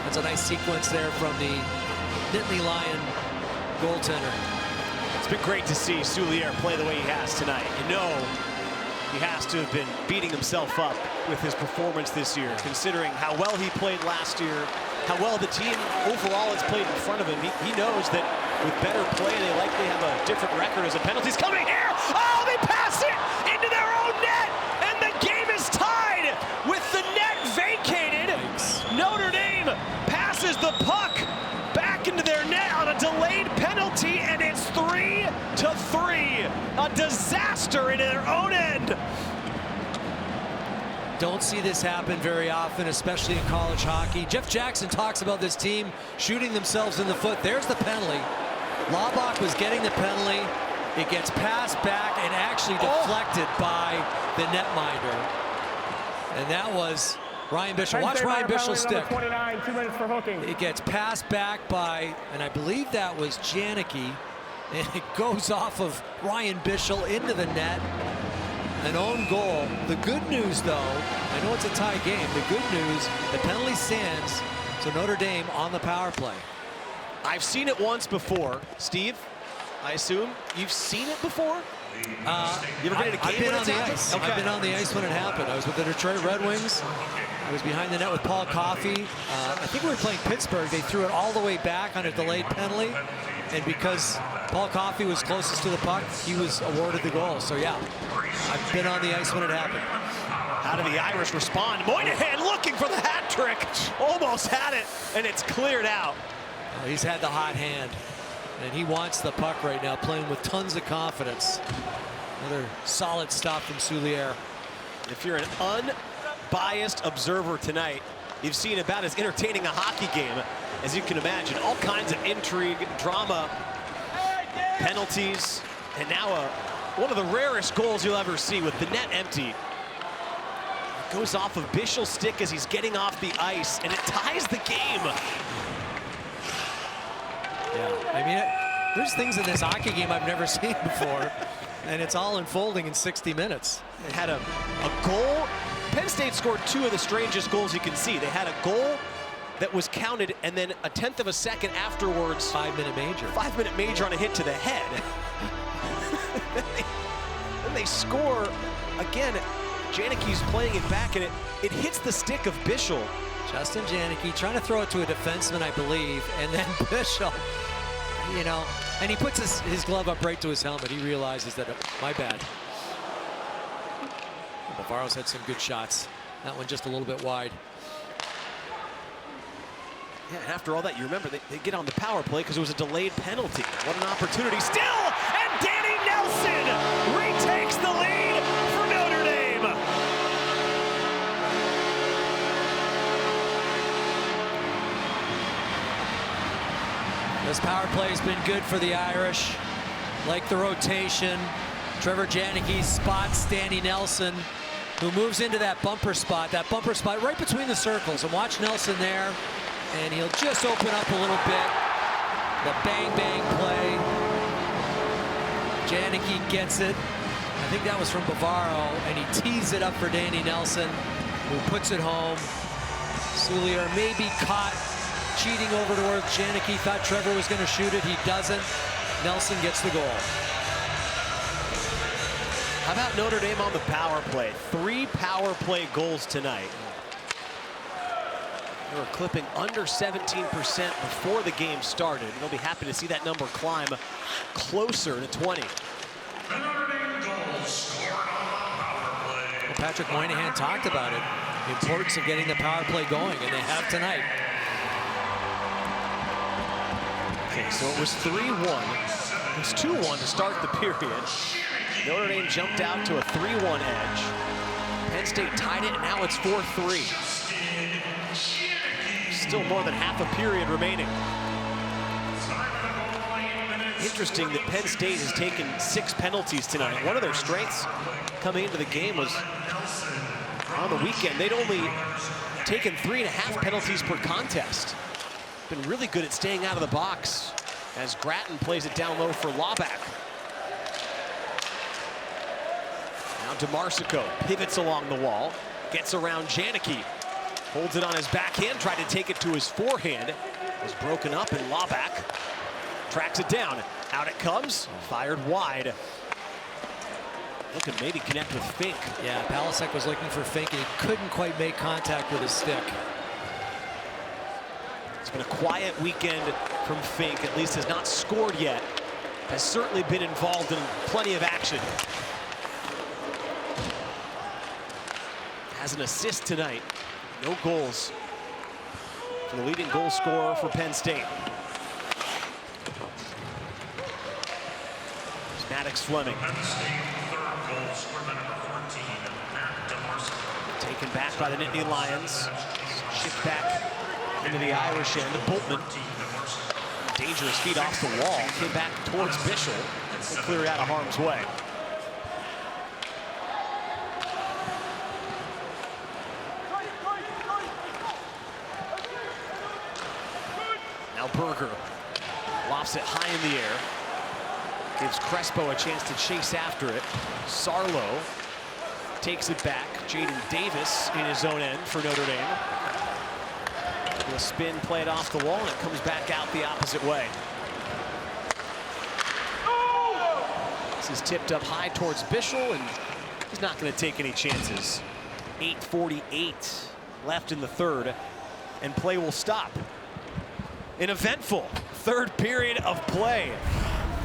That's a nice sequence there from the Nittany Lion goaltender. It's been great to see Soulier play the way he has tonight. You know he has to have been beating himself up with his performance this year, considering how well he played last year, how well the team overall has played in front of him. He knows that with better play, they likely have a different record as a penalty's coming here. Oh, they pass it into their own net, and the game is tied with the net vacated. Thanks. Notre Dame passes the puck back into their net on a delayed penalty, and it's 3-3. A disaster into their own end. Don't see this happen very often, especially in college hockey. Jeff Jackson talks about this team shooting themselves in the foot. There's the penalty. Laubach was getting the penalty. It gets passed back and actually deflected by the netminder. And that was Ryan Bishel. Penn Watch State Ryan penalty Bishel number stick. 29, 2 minutes for hooking. It gets passed back by, and I believe that was Janicki, and it goes off of Ryan Bishel into the net. An own goal. The good news, though, I know it's a tie game. The good news, the penalty stands, so Notre Dame on the power play. I've seen it once before. Steve, I assume you've seen it before? You ever been at a game I've been when on it's the happened? ice. Okay. I've been on the ice when it happened. I was with the Detroit Red Wings. I was behind the net with Paul Coffey. I think we were playing Pittsburgh. They threw it all the way back on a delayed penalty. And because Paul Coffey was closest to the puck, he was awarded the goal. So, yeah, I've been on the ice when it happened. How do the Irish respond? Moynihan looking for the hat trick. Almost had it, and it's cleared out. He's had the hot hand, and he wants the puck right now, playing with tons of confidence. Another solid stop from Slaggert. If you're an unbiased observer tonight, you've seen about as entertaining a hockey game as you can imagine. All kinds of intrigue, drama, penalties, and now one of the rarest goals you'll ever see with the net empty. It goes off of Bishel's stick as he's getting off the ice, and it ties the game. Yeah, I mean, there's things in this hockey game I've never seen before, and it's all unfolding in 60 minutes. It had a goal. Penn State scored 2 of the strangest goals you can see. They had a goal that was counted, and then a 1/10 of a second afterwards. 5-minute major. 5-minute major on a hit to the head. Then they score again. Janicki's playing it back, and it hits the stick of Bishel. Justin Janicki trying to throw it to a defenseman, I believe, and then Bishel, you know, and he puts his glove up right to his helmet. He realizes that, my bad. Bavaro's had some good shots. That one just a little bit wide. Yeah, and after all that, you remember they get on the power play because it was a delayed penalty. What an opportunity still, and Danny Nelson retakes the lead for Notre Dame. This power play has been good for the Irish. Like the rotation. Trevor Janicki spots Danny Nelson, who moves into that bumper spot right between the circles. And watch Nelson there, and he'll just open up a little bit. The bang-bang play. Janicki gets it. I think that was from Bavaro, and he tees it up for Danny Nelson, who puts it home. Slaggert may be caught cheating over towards Janicki. Thought Trevor was going to shoot it. He doesn't. Nelson gets the goal. How about Notre Dame on the power play? 3 power play goals tonight. They were clipping under 17% before the game started. They'll be happy to see that number climb closer to 20. Well, Patrick Moynihan talked about it. The importance of getting the power play going, and they have tonight. Okay, so it was 3-1. It was 2-1 to start the period. Notre Dame jumped out to a 3-1 edge. Penn State tied it, and now it's 4-3. Still more than half a period remaining. Interesting that Penn State has taken 6 penalties tonight. One of their strengths coming into the game was on the weekend. They'd only taken 3.5 penalties per contest. Been really good at staying out of the box as Gratton plays it down low for Laubach. Now DeMarsico pivots along the wall, gets around Janicki, holds it on his backhand, tried to take it to his forehand. Was broken up, and Laubach tracks it down. Out it comes, fired wide. Looking maybe connect with Fink. Yeah, Palasek was looking for Fink, and he couldn't quite make contact with his stick. It's been a quiet weekend from Fink, at least has not scored yet. Has certainly been involved in plenty of action. Has an assist tonight. No goals for the leading goal scorer for Penn State. Maddox Fleming. Taken back by the Nittany Lions. Shift back into the Irish end. Boltman. Dangerous feet off the wall. Came back towards Bishel. We'll clear it out of harm's way. Now Berger lofts it high in the air. Gives Crespo a chance to chase after it. Sarlo takes it back. Jaden Davis in his own end for Notre Dame. The spin played off the wall, and it comes back out the opposite way. This is tipped up high towards Bischel, and he's not going to take any chances. 8:48 left in the third, and play will stop. An eventful third period of play.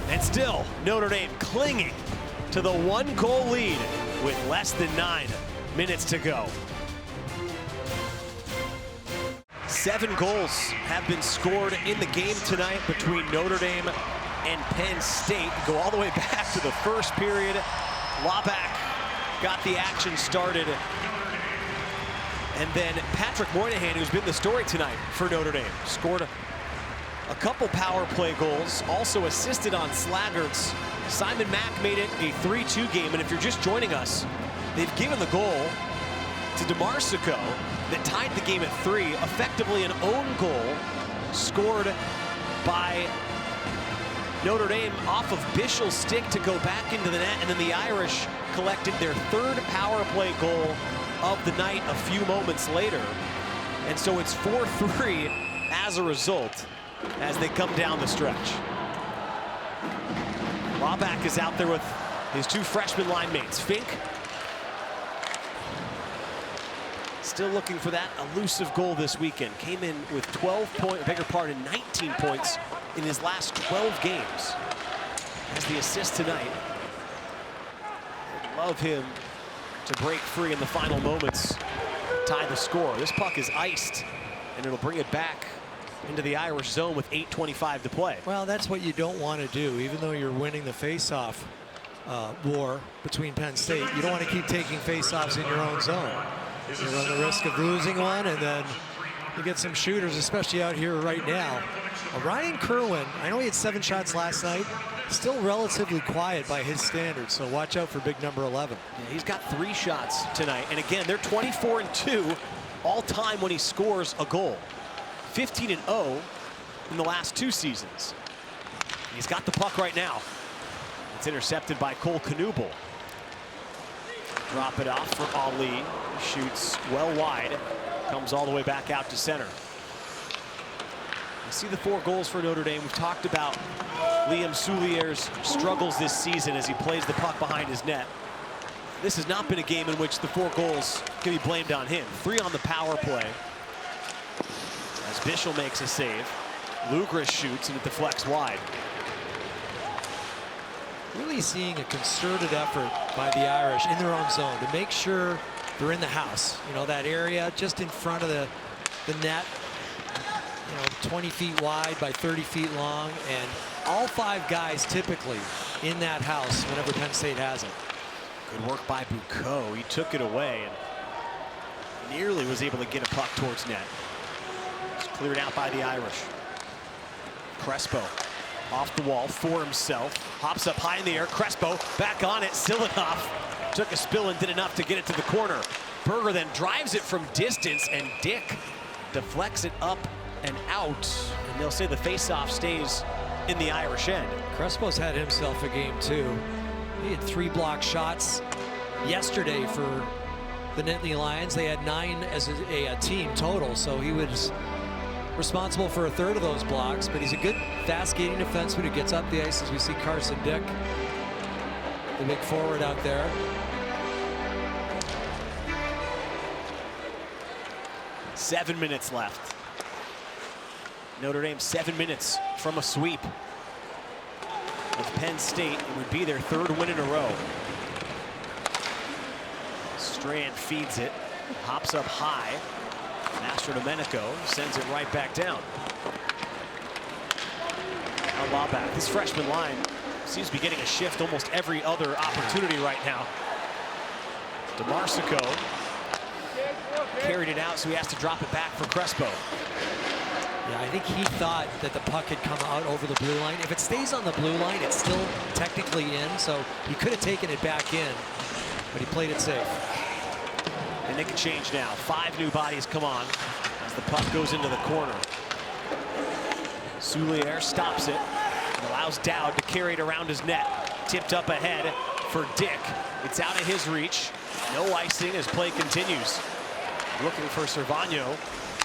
And still, Notre Dame clinging to the 1-goal lead with less than 9 minutes to go. 7 goals have been scored in the game tonight between Notre Dame and Penn State. Go all the way back to the first period. Laback got the action started. And then Patrick Moynihan, who's been the story tonight for Notre Dame, scored a couple power play goals, also assisted on Slaggert's. Simon Mack made it a 3-2 game, and if you're just joining us, they've given the goal to DeMarsico that tied the game at 3, effectively an own goal scored by Notre Dame off of Bischel's stick to go back into the net, and then the Irish collected their 3rd power play goal of the night a few moments later. And so it's 4-3 as a result as they come down the stretch. Laback is out there with his 2 freshman line mates. Fink still looking for that elusive goal this weekend. Came in with 19 points in his last 12 games. Has the assist tonight. I'd love him to break free in the final moments, tie the score. This puck is iced, and it'll bring it back into the Irish zone with 8:25 to play. Well, that's what you don't want to do, even though you're winning the face-off war between Penn State. You don't want to keep taking face-offs in your own zone. You run the risk of losing one, and then you get some shooters, especially out here right now. Ryan Kerwin, I know he had 7 shots last night, still relatively quiet by his standards, so watch out for big number 11. Yeah, he's got 3 shots tonight, and again, they're 24-2 all time when he scores a goal. 15-0 in the last 2 seasons. He's got the puck right now. It's intercepted by Cole Knuble. Drop it off for Ali. Shoots well wide. Comes all the way back out to center. You see the 4 goals for Notre Dame. We've talked about Liam Soulier's struggles this season as he plays the puck behind his net. This has not been a game in which the 4 goals can be blamed on him. 3 on the power play. As Bischel makes a save, Lugris shoots and it deflects wide. Really seeing a concerted effort by the Irish in their own zone to make sure they're in the house. You know, that area just in front of the net, you know, 20 feet wide by 30 feet long, and all 5 guys typically in that house whenever Penn State has it. Good work by Bucco. He took it away and nearly was able to get a puck towards net. Cleared out by the Irish. Crespo off the wall for himself. Hops up high in the air. Crespo back on it. Silanoff took a spill and did enough to get it to the corner. Berger then drives it from distance, and Dick deflects it up and out. And they'll say the faceoff stays in the Irish end. Crespo's had himself a game too. He had 3 block shots yesterday for the Nittany Lions. They had 9 as a team total, so he was responsible for a 1/3 of those blocks, but he's a good fast skating defenseman who gets up the ice, as we see Carson Dick, the big forward out there. Seven minutes left. Notre Dame 7 minutes from a sweep. With Penn State, it would be their 3rd win in a row. Strand feeds it, hops up high. Mastro Domenico sends it right back down. Now Laback, this freshman line seems to be getting a shift almost every other opportunity right now. DeMarsico carried it out, so he has to drop it back for Crespo. Yeah, I think he thought that the puck had come out over the blue line. If it stays on the blue line, it's still technically in, so he could have taken it back in, but he played it safe. And they can change now. 5 new bodies come on as the puck goes into the corner. Soulier stops it and allows Dowd to carry it around his net. Tipped up ahead for Dick. It's out of his reach. No icing as play continues. Looking for Servano.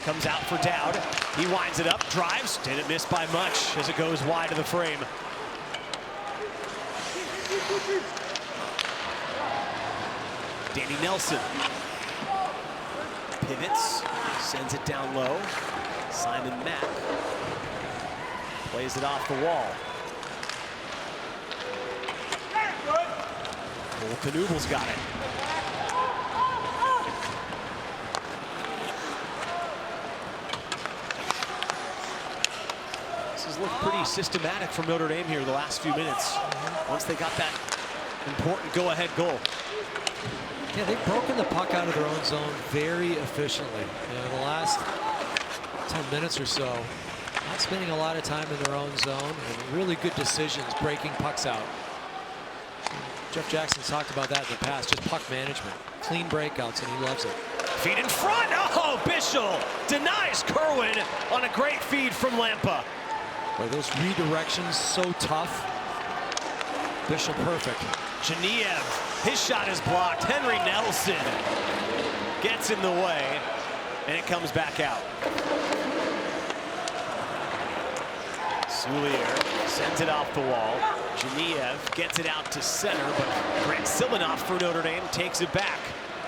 Comes out for Dowd. He winds it up, drives, didn't miss by much as it goes wide of the frame. Danny Nelson pivots, sends it down low. Simon Mack plays it off the wall. Knubel's got it. This has looked pretty systematic from Notre Dame here the last few minutes. Once they got that important go-ahead goal. Yeah, they've broken the puck out of their own zone very efficiently. The last 10 minutes or so, not spending a lot of time in their own zone, and really good decisions breaking pucks out. Jeff Jackson's talked about that in the past, just puck management, clean breakouts, and he loves it. Feed in front. Oh, Bischel denies Kerwin on a great feed from Lampa. Boy, those redirections so tough. Bischel perfect. Geniev, his shot is blocked. Henry Nelson gets in the way, and it comes back out. Soulier sends it off the wall. Geniev gets it out to center, but Grant Silmanoff for Notre Dame takes it back.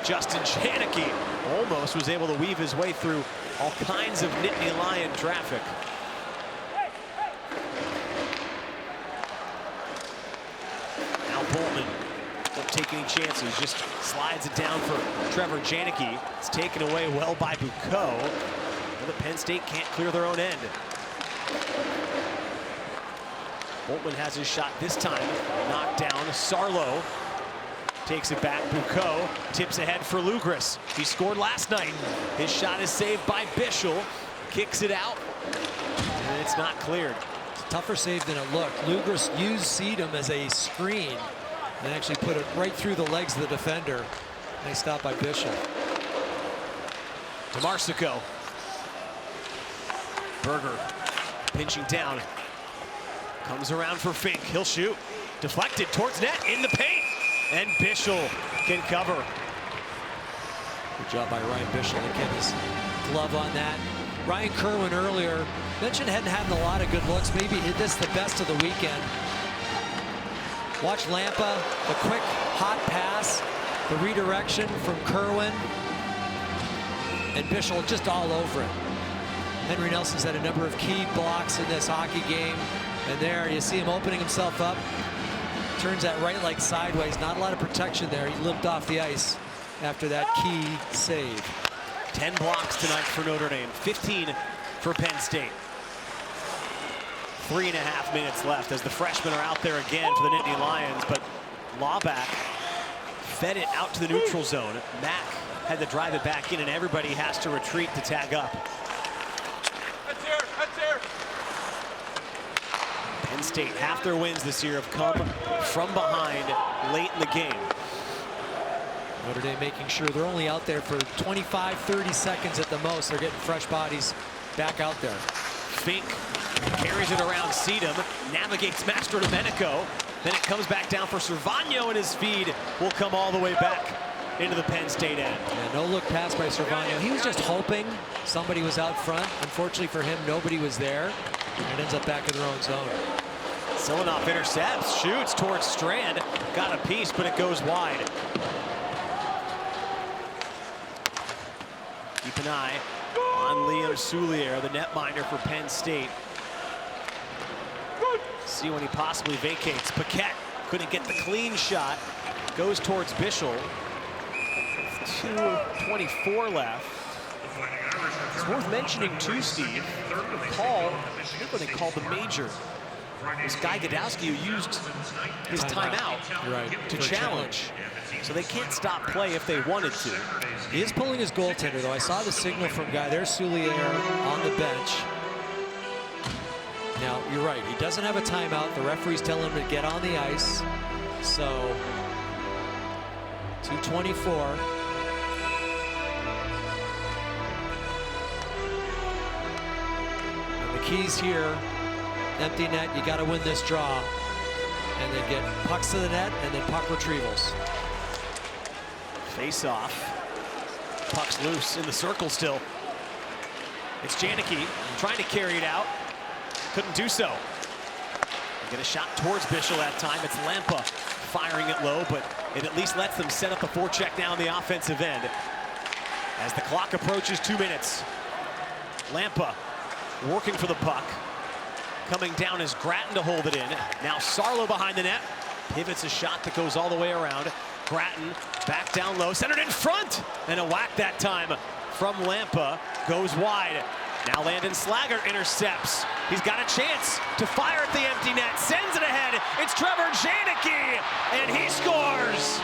Justin Janicki almost was able to weave his way through all kinds of Nittany Lion traffic. Now Boltman won't take any chances, just slides it down for Trevor Janicki. It's taken away well by Bucco. But Penn State can't clear their own end. Boltman has his shot this time, knocked down. Sarlo takes it back. Bucco tips ahead for Lugris. He scored last night. His shot is saved by Bischel. Kicks it out, and it's not cleared. It's a tougher save than it looked. Lugris used Sedum as a screen and actually put it right through the legs of the defender. Nice stop by Bischel. DeMarsico. Berger pinching down. Comes around for Fink. He'll shoot. Deflected towards net in the paint. And Bischel can cover. Good job by Ryan Bischel to get his glove on that. Ryan Kerwin earlier mentioned hadn't had a lot of good looks. Maybe this is the best of the weekend. Watch Lampa, the quick hot pass, the redirection from Kerwin. And Bischel just all over it. Henry Nelson's had a number of key blocks in this hockey game. And there you see him opening himself up. Turns that right leg sideways. Not a lot of protection there. He limped off the ice after that key save. 10 blocks tonight for Notre Dame. 15 for Penn State. 3.5 minutes left as the freshmen are out there again for the Nittany Lions. But Laubach fed it out to the neutral zone. Mack had to drive it back in, and everybody has to retreat to tag up. Penn State, half their wins this year have come from behind late in the game. Notre Dame making sure they're only out there for 25, 30 seconds at the most. They're getting fresh bodies back out there. Fink carries it around Sedum, navigates Mastro Domenico. Then it comes back down for Servano, and his feed will come all the way back into the Penn State end. Yeah, no look pass by Servano. He was just hoping somebody was out front. Unfortunately for him, nobody was there. And it ends up back in their own zone. Silanoff intercepts, shoots towards Strand. Got a piece, but it goes wide. Keep an eye on Liam Soulier, the netminder for Penn State. See when he possibly vacates. Paquette couldn't get the clean shot. Goes towards Bischel. 2:24 left. It's worth mentioning too, Steve, the call, I think when they called the major, was Guy Godowski, who used his timeout to challenge. So they can't stop play if they wanted to. He is pulling his goaltender, though. I saw the signal from Guy. There's Soulier on the bench. Now, you're right. He doesn't have a timeout. The referee's telling him to get on the ice. So, 2:24. And the keys here empty net, you got to win this draw. And they get pucks to the net and then puck retrievals. Face off. Puck's loose in the circle still. It's Janicki trying to carry it out. Couldn't do so. They get a shot towards Bischel that time. It's Lampa firing it low, but it at least lets them set up the forecheck down the offensive end. As the clock approaches 2 minutes, Lampa working for the puck. Coming down is Grattan to hold it in. Now Sarlo behind the net. Pivots a shot that goes all the way around. Grattan back down low, centered in front. And a whack that time from Lampa goes wide. Now Landon Slaggert intercepts. He's got a chance to fire at the empty net. Sends it ahead. It's Trevor Janicki, and he scores.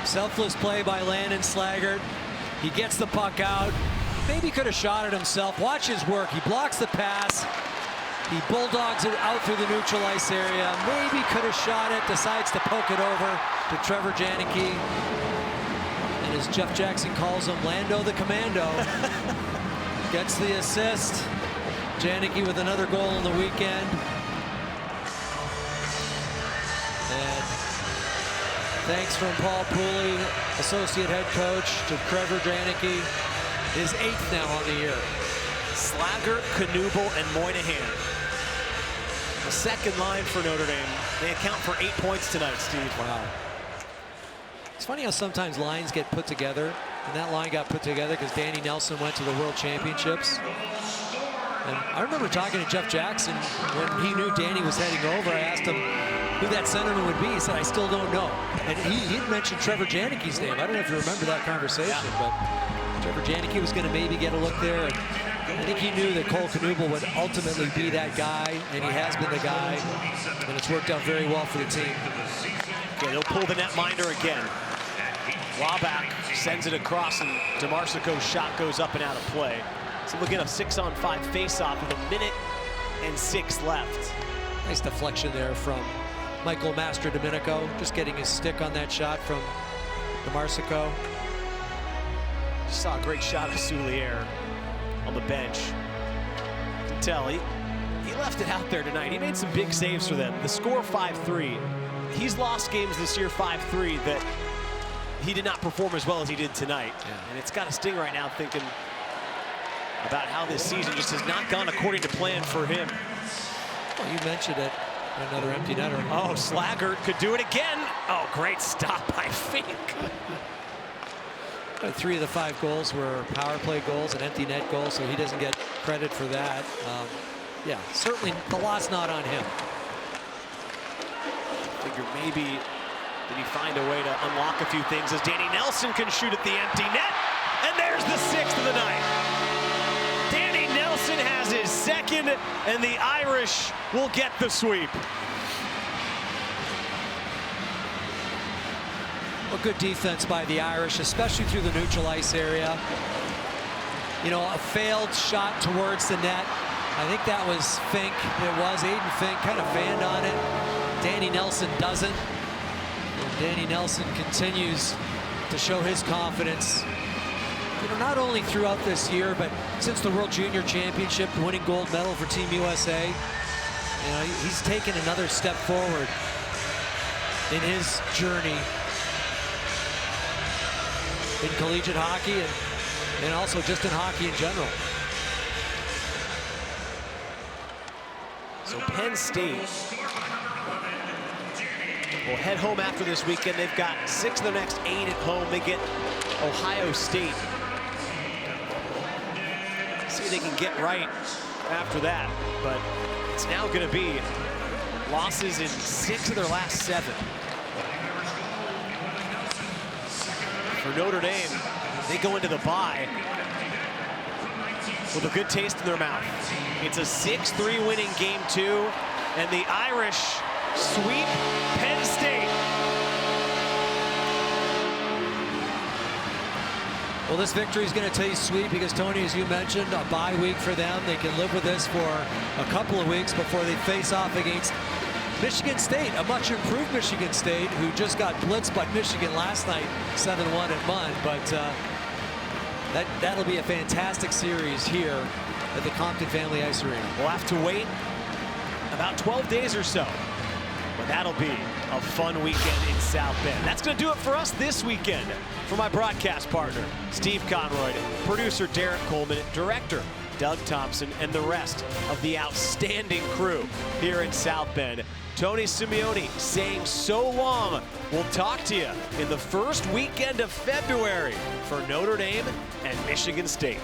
Selfless play by Landon Slaggert. He gets the puck out. Maybe could have shot it himself. Watch his work. He blocks the pass. He bulldogs it out through the neutral ice area. Maybe could have shot it. Decides to poke it over to Trevor Janicki. And as Jeff Jackson calls him, Lando the Commando. Gets the assist. Janicki with another goal in the weekend. And thanks from Paul Pooley, associate head coach, to Trevor Janicki, his 8th now on the year. Slaggert, Knuble, and Moynihan. The second line for Notre Dame. They account for 8 points tonight, Steve. Wow. It's funny how sometimes lines get put together, and that line got put together because Danny Nelson went to the World Championships. And I remember talking to Jeff Jackson when he knew Danny was heading over. I asked him who that centerman would be. He said, I still don't know. And he'd mentioned Trevor Janicki's name. I don't know if you remember that conversation, but Trevor Janicki was going to maybe get a look there. And I think he knew that Cole Knuble would ultimately be that guy, and he has been the guy, and it's worked out very well for the team. Okay, they'll pull the netminder again. Wabach sends it across, and DeMarsico's shot goes up and out of play. So we'll get a 6-on-5 face-off with 1:06 left. Nice deflection there from Michael Mastrodomenico, just getting his stick on that shot from DeMarsico. Just saw a great shot of Soulier on the bench. You can tell he left it out there tonight. He made some big saves for them. The score 5-3. He's lost games this year 5-3 that he did not perform as well as he did tonight. Yeah. And it's got a sting right now thinking about how this season just has not gone according to plan for him. Well, you mentioned it. Another empty netter. Oh, Slaggert could do it again. Oh, great stop by Fink. 3 of the 5 goals were power play goals and empty net goals, so he doesn't get credit for that. Yeah, certainly the loss not on him. Figure maybe did he find a way to unlock a few things as Danny Nelson can shoot at the empty net, and there's the 6th of the night. Danny Nelson has his 2nd, and the Irish will get the sweep. Well, good defense by the Irish, especially through the neutral ice area. You know, a failed shot towards the net. I think that was Fink. It was Aiden Fink, kind of fanned on it. Danny Nelson doesn't. And Danny Nelson continues to show his confidence. You know, not only throughout this year, but since the World Junior Championship, winning gold medal for Team USA. You know, he's taken another step forward in his journey in collegiate hockey and also just in hockey in general. So Penn State will head home after this weekend. They've got 6 of their next 8 at home. They get Ohio State. See if they can get right after that. But it's now going to be losses in 6 of their last 7. For Notre Dame, they go into the bye with a good taste in their mouth. It's a 6-3 win in game 2, and the Irish sweep Penn State. Well, this victory is going to taste sweet because, Tony, as you mentioned, a bye week for them. They can live with this for a couple of weeks before they face off against Michigan State, a much improved Michigan State, who just got blitzed by Michigan last night, 7-1 at Munn. But that'll be a fantastic series here at the Compton Family Ice Arena. We'll have to wait about 12 days or so. But that'll be a fun weekend in South Bend. That's going to do it for us this weekend. For my broadcast partner, Steve Conroy, producer Derek Coleman, director Doug Thompson, and the rest of the outstanding crew here in South Bend, Tony Simeone saying so long. We'll talk to you in the first weekend of February for Notre Dame and Michigan State.